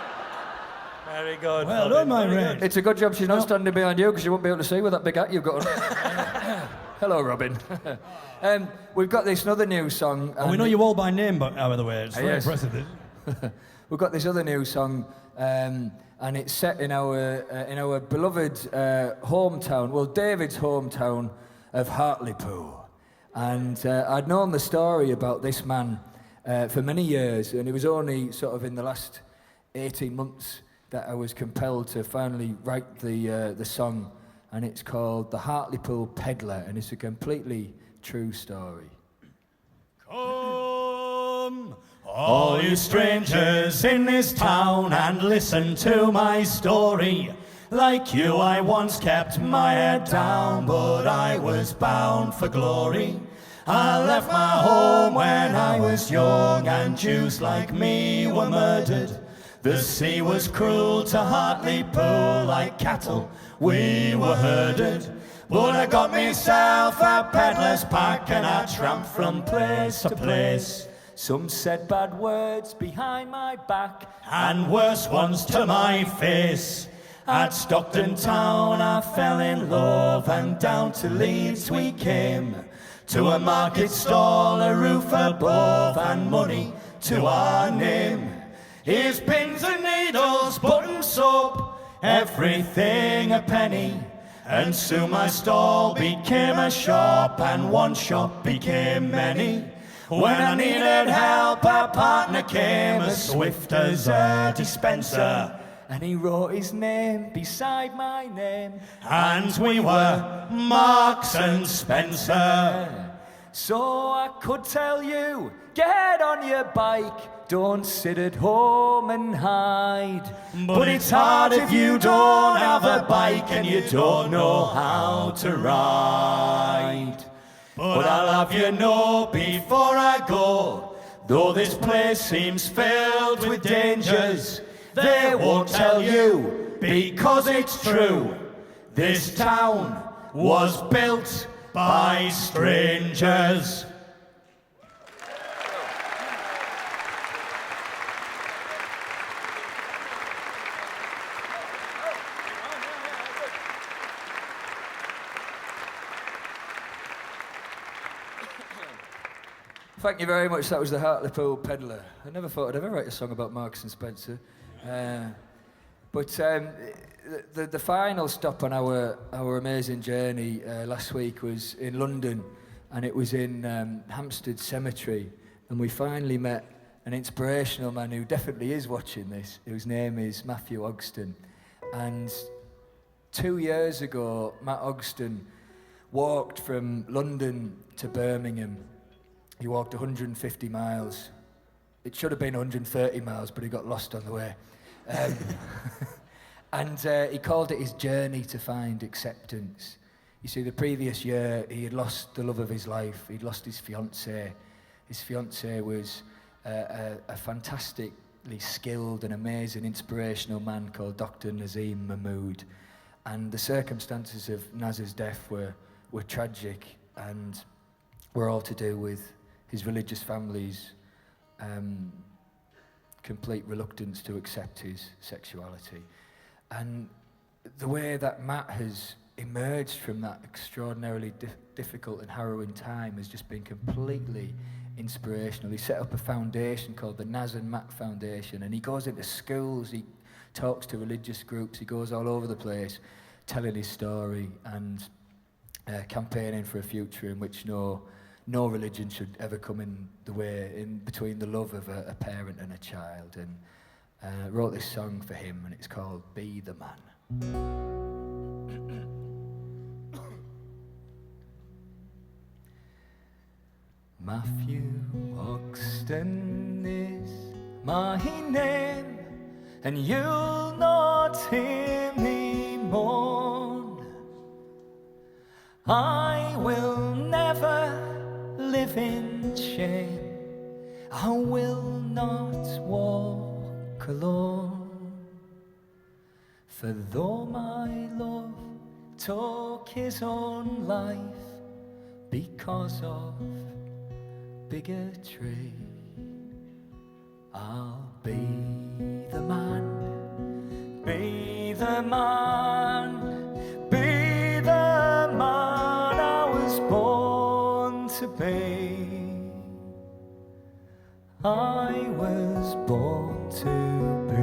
Very good. Well done, my Red. It's a good job she's not standing behind you, because you won't be able to see with that big hat you've got on. Hello, Robin. We've got this other new song. Oh, we know you all by name, but by the way, it's very yes. impressive. This. We've got this other new song, and it's set in our beloved hometown, well, David's hometown of Hartlepool. And I'd known the story about this man for many years, and it was only sort of in the last 18 months that I was compelled to finally write the song, and it's called The Hartlepool Peddler, and it's a completely true story. Come, all you strangers in this town, and listen to my story. Like you, I once kept my head down, but I was bound for glory. I left my home when I was young, and Jews like me were murdered. The sea was cruel to Hartlepool, like cattle we were herded. But I got myself a peddler's pack, and I tramped from place to place. Some said bad words behind my back, and worse ones to my face. At Stockton town I fell in love, and down to Leeds we came. To a market stall, a roof above, and money to our name. Here's pins and needles, button soap, everything a penny. And soon my stall became a shop, and one shop became many. When I needed help, a partner came, as swift as a dispenser. and he wrote his name beside my name. And we were Marks and Spencer. So I could tell you, get on your bike, don't sit at home and hide. But it's hard if you don't have a bike and you don't know how to ride. But I'll have you know before I go, though this place seems filled with dangers, they won't tell you because it's true. This town was built by strangers. Thank you very much. That was the Hartlepool Peddler. I never thought I'd ever write a song about Marks and Spencer. But the final stop on our amazing journey last week was in London, and it was in Hampstead Cemetery. And we finally met an inspirational man who definitely is watching this, whose name is Matthew Ogston. And 2 years ago, Matt Ogston walked from London to Birmingham. He walked 150 miles. It should have been 130 miles, but he got lost on the way. And he called it his journey to find acceptance. You see, the previous year, he had lost the love of his life. He'd lost his fiancée. His fiancée was a fantastically skilled and amazing, inspirational man called Dr. Nazim Mahmood. And the circumstances of Naz's death were tragic and were all to do with his religious family's complete reluctance to accept his sexuality. And the way that Matt has emerged from that extraordinarily difficult and harrowing time has just been completely inspirational. He set up a foundation called the Naz and Matt Foundation, and he goes into schools, he talks to religious groups, he goes all over the place telling his story and campaigning for a future in which no religion should ever come in the way, in between the love of a parent and a child. And wrote this song for him, and it's called Be the Man. Matthew Ogston is my name, and you'll not hear me mourn. I will never live in shame. I will not walk alone. For though my love took his own life because of bigotry, I'll be the man, be the man, be the man I was born to be. I was born to be.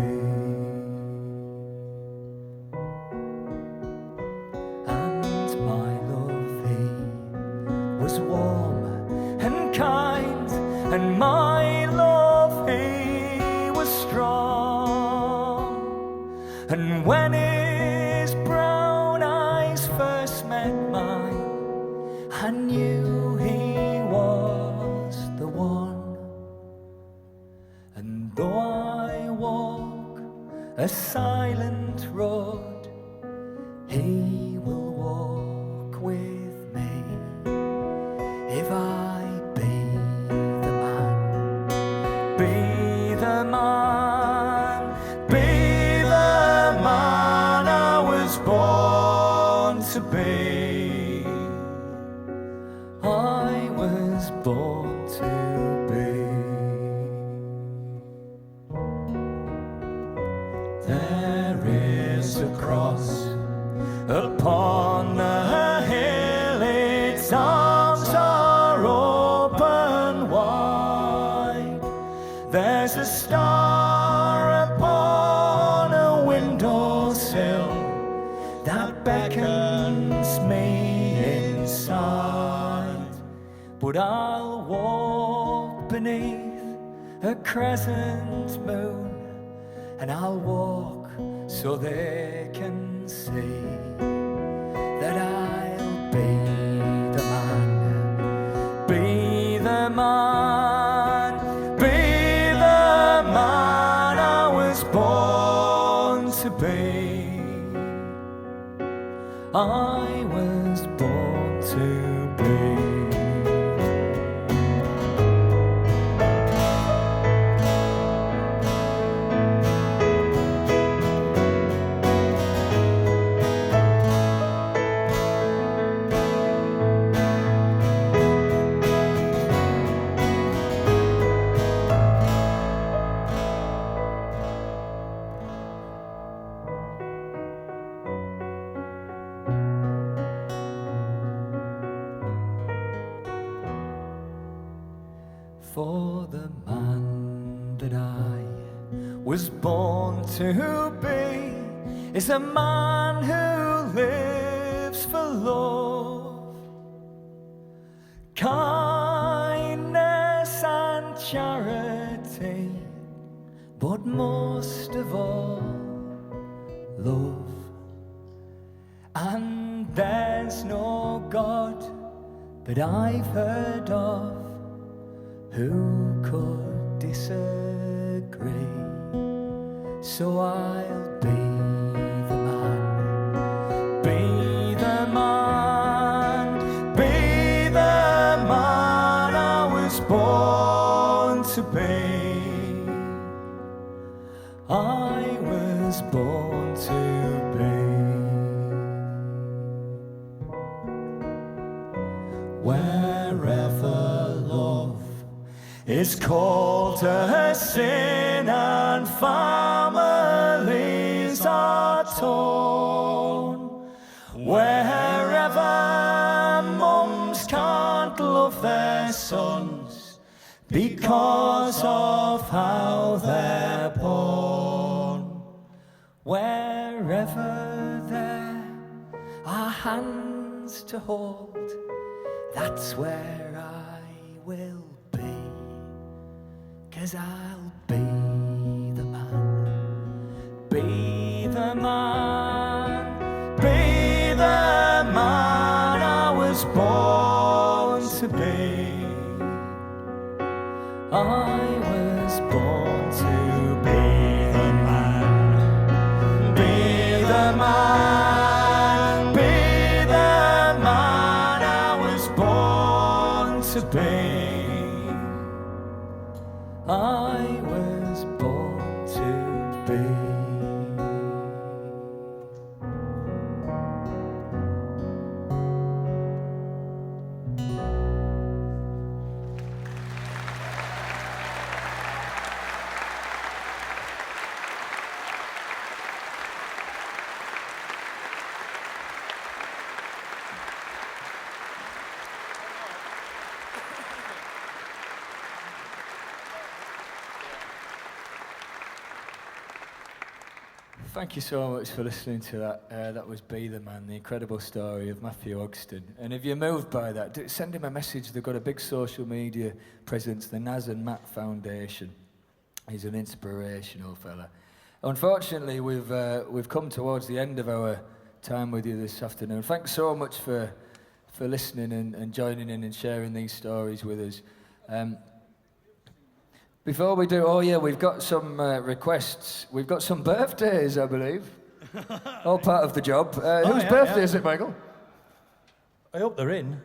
And my love, he was warm and kind, and my love, he was strong. And when his brown eyes first met mine, I knew he was the one. And though I walk a silent road, he will walk with me. If I be the man, be the man, be the man I was born to be. I was born to be. There is a cross upon the hill, its arms are open wide. There's a star upon a windowsill that beckons me inside. But I'll walk beneath a crescent moon, and I'll walk so they can see that I'll be the man, be the man, be the man I was born to be. I was born to be. For the man that I was born to be is a man who lives for love, kindness and but most of all, love. And there's no God that I've heard of who could disagree. So I'll be the man, be the man, be the man I was born to be. I was born to be. Wherever love is called a sin and families are torn, wherever mums can't love their sons because of how they're born, wherever there are hands to hold, that's where I will be, 'cause I'll be the man, be the man, be the man I was born to be. I was born to be the man, be the man, be the man I was born to be. I was born to be. Thank you so much for listening to that. That was Be the Man, the incredible story of Matthew Ogston. And if you're moved by that, send him a message. They've got a big social media presence, the Naz and Matt Foundation. He's an inspirational fella. Unfortunately, we've come towards the end of our time with you this afternoon. Thanks so much for listening and joining in and sharing these stories with us. Before we do, we've got some requests. We've got some birthdays, I believe. All part of the job. Whose birthday is it, Michael? I hope they're in.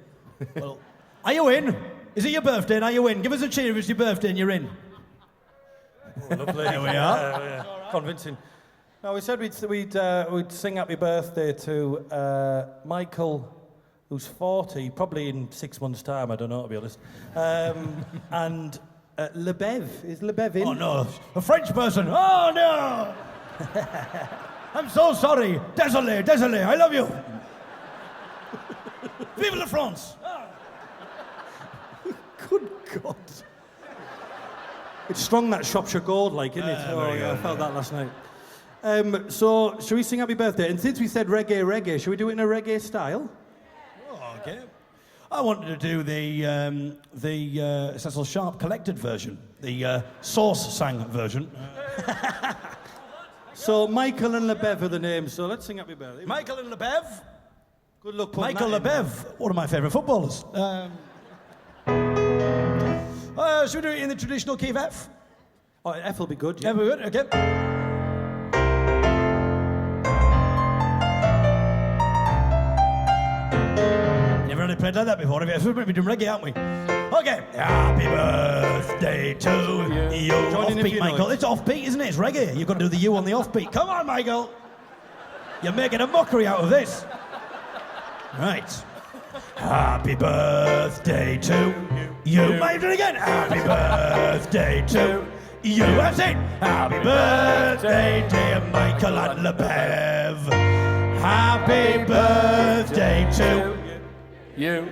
Well, are you in? Is it your birthday and are you in? Give us a cheer if it's your birthday and you're in. Oh, lovely. There we are. Yeah. Convincing. No, we said we'd sing happy birthday to Michael, who's 40, probably in 6 months' time, I don't know, to be honest. And Lebev. Is Lebev in? Oh, no. A French person. Oh, no. I'm so sorry. Désolé, désolé. I love you. Vive la France. Good God. It's strong, that Shropshire Gold, like, isn't it? I felt that last night. So, shall we sing happy birthday? And since we said reggae, shall we do it in a reggae style? Oh, okay. I wanted to do the Cecil Sharp collected version, the Source sang version. So Michael and Lebev are the names, so let's sing happy birthday. Michael and Lebev. Good luck. Michael Lebev, one of my favourite footballers. Should we do it in the traditional key of F? Oh, F will be good. Yeah, we're good, okay. Never really played like that before, have you? We're going to be doing reggae, aren't we? Okay. Happy birthday to you. Offbeat, Michael. It's offbeat, isn't it? It's reggae. You've got to do the U on the offbeat. Come on, Michael. You're making a mockery out of this. Right. Happy birthday to you. Might do it again. Happy birthday to you. That's it. Happy birthday, dear Michael and Lebev. Happy birthday to you.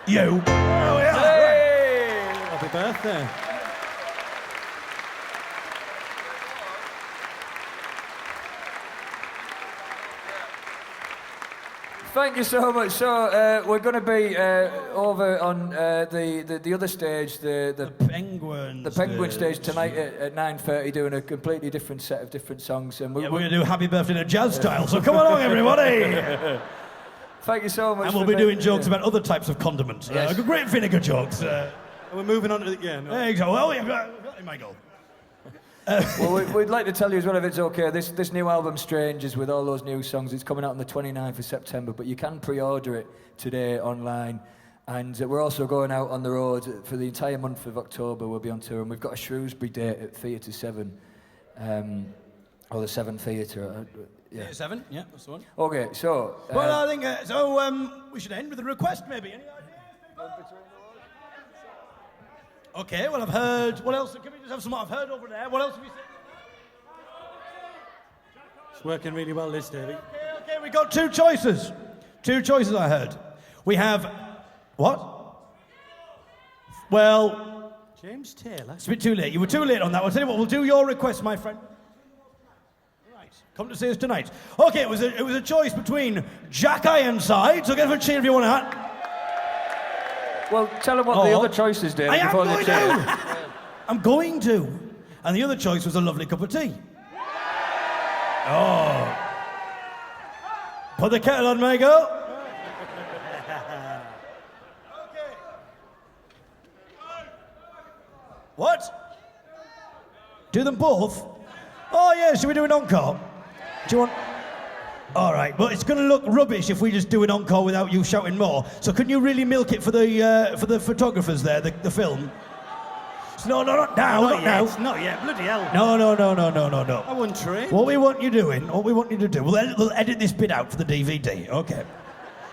You. Oh, yeah. Hey! Happy birthday. Thank you so much. So we're going to be over on the other stage, the Penguin stage tonight at 9:30, doing a completely different set of different songs. And we're going to do Happy Birthday in a jazz style. So come along, everybody. Thank you so much. And we'll be doing jokes about other types of condiments. Yes. Great vinegar jokes. We're moving on to the... Yeah, no. There you go. Well, you've got Michael. Well, we'd like to tell you as well, if it's okay, this new album, Strangers, with all those new songs, it's coming out on the 29th of September, but you can pre-order it today online. And we're also going out on the road for the entire month of October. We'll be on tour, and we've got a Shrewsbury date at Theatre 7, or the 7 Theatre. Yeah. Theatre 7, yeah, that's the one. Okay, so... well, I think, we should end with a request, maybe. Any ideas, people? Okay, well, I've heard... What else? Can we just have some... I've heard over there. What else have you seen? It's working really well, this, Davey. Okay, we got two choices. Two choices, I heard. We have... What? Well... James Taylor. It's a bit too late. You were too late on that one. I'll tell you what, we'll do your request, my friend. Right, come to see us tonight. Okay, it was a choice between Jack Ironside, so give him a cheer if you want that. Well, tell them what the other choice is, Dave. I'm going to. And the other choice was a lovely cup of tea. Oh. Put the kettle on, Michael. Okay. What? Do them both? Oh, yeah, should we do an encore? Do you want... All right, but it's going to look rubbish if we just do an encore without you shouting more. So can you really milk it for the photographers there, the film? No, not now, not now. Not yet, bloody hell. No. I wouldn't train. What we want you to do, we'll edit this bit out for the DVD, okay?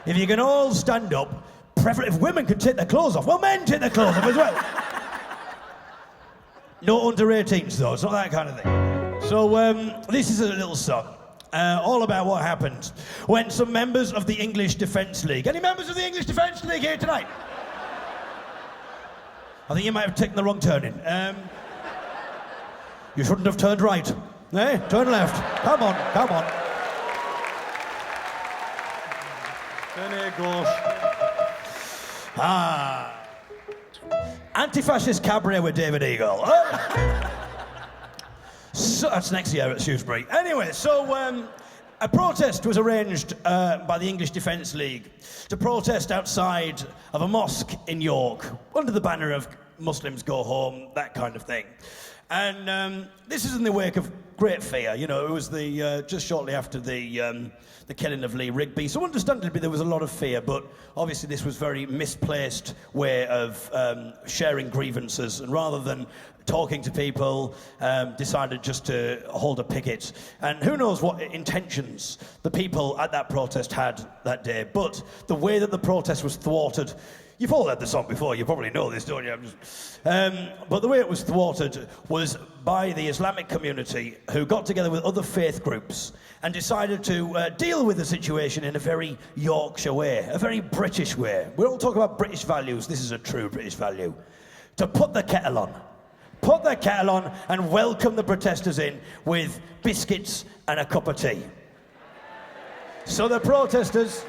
If you can all stand up, preferably if women can take their clothes off, well, men take their clothes off as well. No under 18s, though, it's not that kind of thing. So, this is a little song. All about what happened when some members of the English Defence League... Any members of the English Defence League here tonight? I think you might have taken the wrong turning. You shouldn't have turned right. Eh? Turn left. Come on. Turn here, gauche. Anti-fascist cabaret with David Eagle. So that's next year at Shrewsbury. Anyway, so a protest was arranged by the English Defence League to protest outside of a mosque in York under the banner of Muslims go home, that kind of thing. And this is in the wake of great fear. You know, it was just shortly after the killing of Lee Rigby. So understandably there was a lot of fear, but obviously this was a very misplaced way of sharing grievances, and rather than talking to people, decided just to hold a picket. And who knows what intentions the people at that protest had that day. But the way that the protest was thwarted, you've all heard the song before, you probably know this, don't you? But the way it was thwarted was by the Islamic community, who got together with other faith groups and decided to deal with the situation in a very Yorkshire way, a very British way. We all talk about British values. This is a true British value. To put the kettle on. Put their kettle on and welcome the protesters in with biscuits and a cup of tea. So the protesters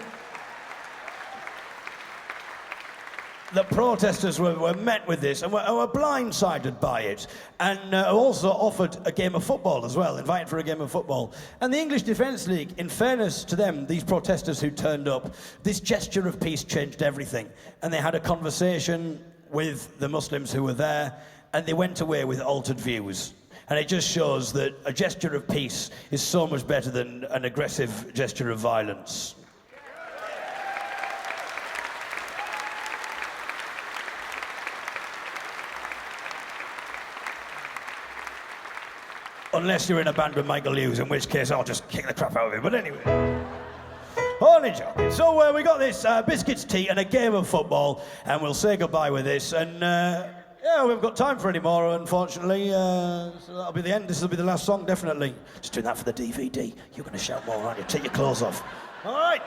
were met with this and were blindsided by it, and also offered a game of football as well, invited for a game of football. And the English Defence League, in fairness to them, these protesters who turned up, this gesture of peace changed everything. And they had a conversation with the Muslims who were there, and they went away with altered views. And it just shows that a gesture of peace is so much better than an aggressive gesture of violence. Unless you're in a band with Michael Hughes, in which case I'll just kick the crap out of him. But anyway. Only joking. So we got this biscuits, tea, and a game of football, and we'll say goodbye with this. And yeah, we haven't got time for any more, unfortunately. So that'll be the end. This will be the last song, definitely. Just doing that for the DVD. You're going to shout more, aren't you? Take your clothes off. All right.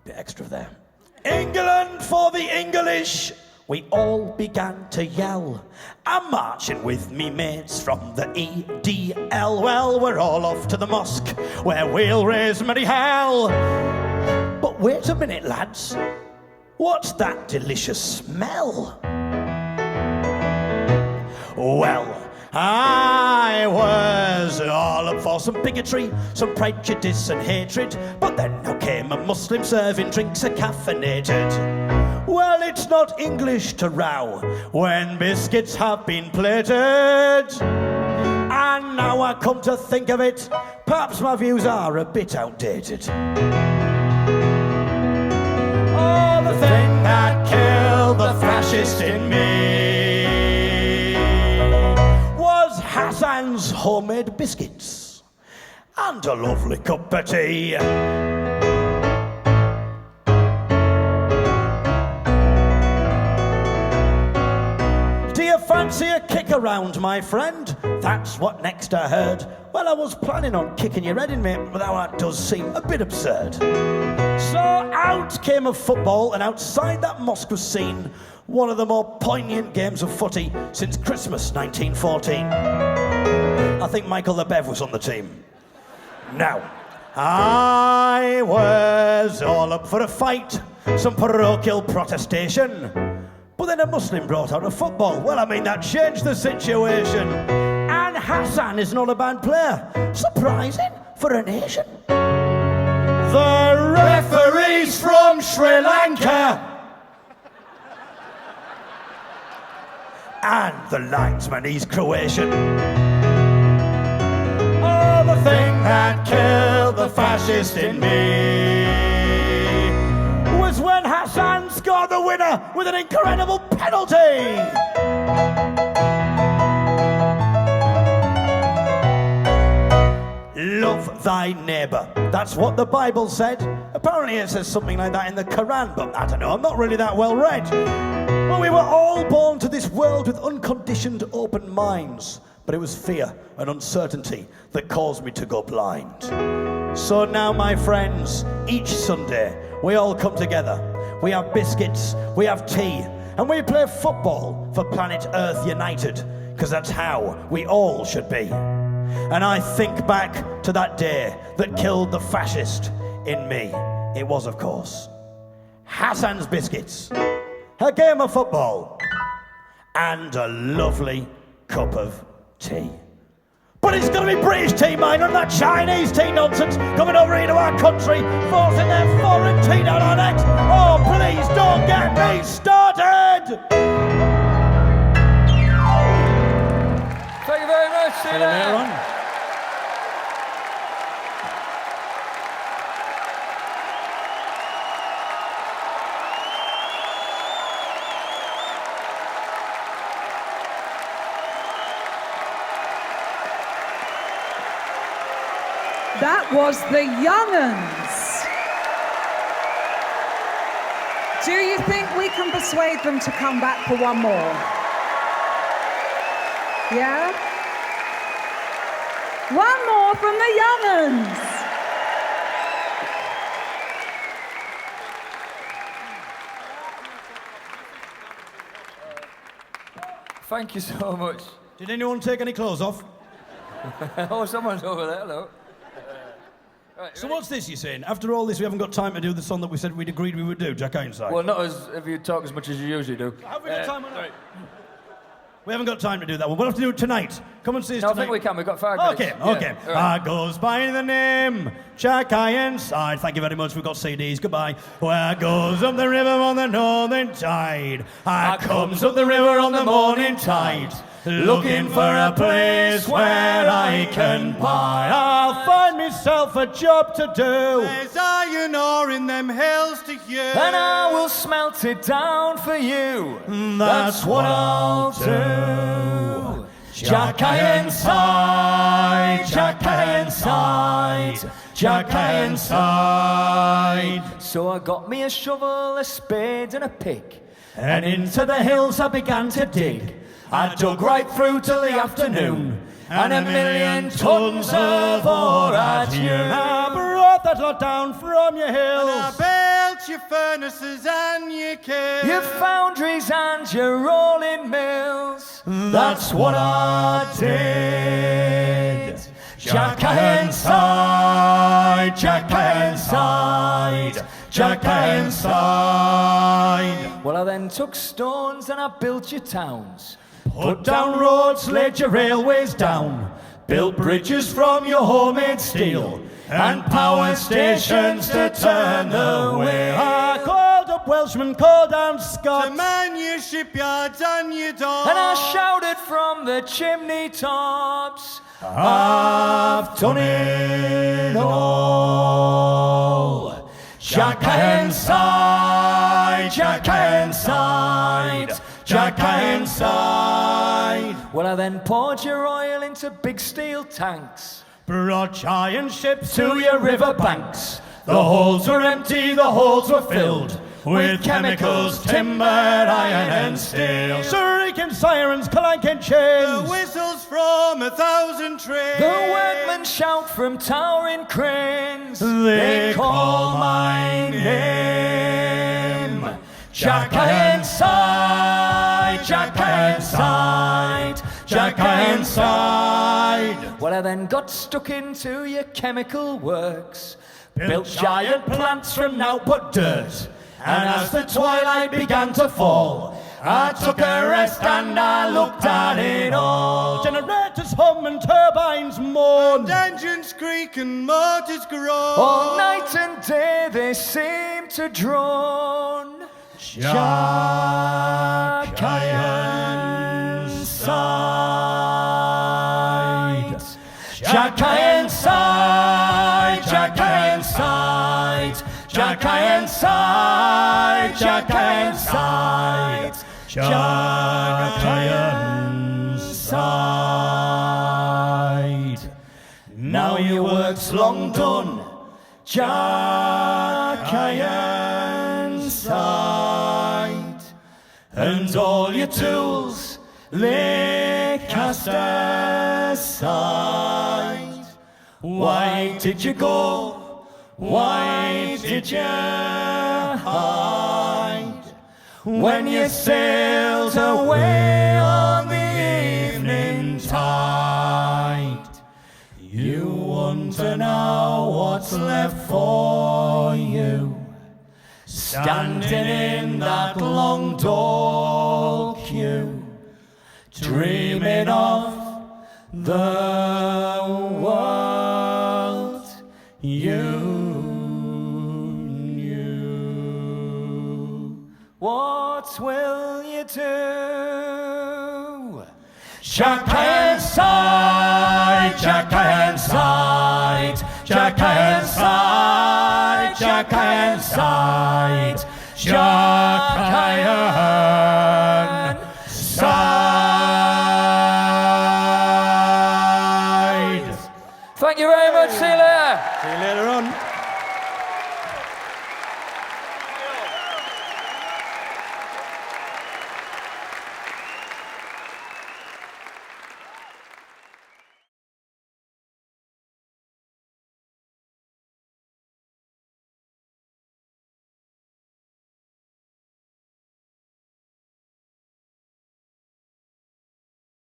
Bit extra there. England for the English. we all began to yell. I'm marching with me mates from the EDL. Well, we're all off to the mosque where we'll raise merry hell. But wait a minute, lads. What's that delicious smell? Well, I was all up for some bigotry, some prejudice and hatred, but then now came a Muslim serving drinks are caffeinated. Well, it's not English to row when biscuits have been plated. And now I come to think of it, perhaps my views are a bit outdated. Oh, the thing that killed the fascist in me was Hassan's homemade biscuits and a lovely cup of tea. Do you fancy a kick around, my friend? That's what next I heard. Well, I was planning on kicking your head in, mate, but now that does seem a bit absurd. So out came a football, and outside that mosque was seen one of the more poignant games of footy since Christmas 1914. I think Michael the Bev was on the team. Now, I was all up for a fight, some parochial protestation, but then a Muslim brought out a football. Well, I mean, that changed the situation. And Hassan is not a bad player. Surprising for an Asian. The referee's from Sri Lanka. And the linesman, he's Croatian. Oh, the thing that killed the fascist in me was when Hassan scored the winner with an incredible penalty. Love thy neighbour. That's what the Bible said. Apparently it says something like that in the Quran, but I don't know, I'm not really that well read. Well, we were all born to this world with unconditioned open minds, but it was fear and uncertainty that caused me to go blind. So now, my friends, each Sunday, we all come together. We have biscuits, we have tea, and we play football for Planet Earth United, because that's how we all should be. And I think back to that day that killed the fascist in me. It was, of course, Hassan's biscuits, a game of football, and a lovely cup of tea. But it's going to be British tea, mate, not that Chinese tea nonsense coming over into our country, forcing their foreign tea down our necks. Oh, please don't get me started! Thank you very much. See you later on. That was the Young'uns. Do you think we can persuade them to come back for one more? Yeah? One more from the Young'uns. Thank you so much. Did anyone take any clothes off? Oh, someone's over there, hello. So what's this you're saying? After all this, we haven't got time to do the song that we said we'd agreed we would do, Jack Ironside? Well, not as if you talk as much as you usually do. Have we got time or not? We haven't got time to do that one. We'll have to do it tonight. Come and see us No, I tonight. think we can. We've got 5 minutes. Okay. Yeah, all right. I goes by the name Jack Ironside. Thank you very much. We've got CDs. Goodbye. Where goes up the river on the northern tide? I comes up the river on the morning tide, looking for a place where I can buy. I'll find myself a job to do. There's iron ore in them hills to you. And I will smelt it down for you. That's what I'll do. Jack Ironside, Jack Ironside, Jack Ironside. So I got me a shovel, a spade and a pick, And into the hills I began to dig. I dug right through till the afternoon, and 1,000,000 tons of ore I'd hewn. I brought that lot down from your hills. I built built your furnaces and your kilns. Your foundries and your rolling mills. That's what I did. Jack inside, Jack inside, Jack inside. Well, I then took stones and I built your towns. Put down roads, laid your railways down, built bridges from your homemade steel, and power stations to turn the wheel. I called up Welshmen, called down Scots. To man your shipyards and your docks. And I shouted from the chimney tops, I've done it all. Jack inside, Jack inside, Jack inside. well, I then poured your oil into big steel tanks. Brought giant ships to your river banks. The holds were empty, the holds were filled with chemicals, timber, iron and steel. Shrieking sirens, clanking chains. The whistles from 1,000 trains. The workmen shout from towering cranes. They call my name. Jack inside, Jack inside, Jack inside. Well, I then got stuck into your chemical works. Built giant plants from naught but dirt. And as the twilight began to fall, I took a rest and I looked at it all. Generators hum and turbines moan. Engines creak and motors groan. All night and day they seem to drone. Jack inside, Jack inside, Jack inside, Jack inside, Jack inside, Jack inside. Now your work's long done, Jack inside, and all your tools lay cast aside. Why did you go? Why did you hide? When you sailed away on the evening tide, you wonder now what's left for you, standing in that long door queue, dreaming of the world you knew. What will you do? Jack inside, Jack inside, Jack inside, Jack inside, Jack inside. Thank you very much. See you later. See you later on.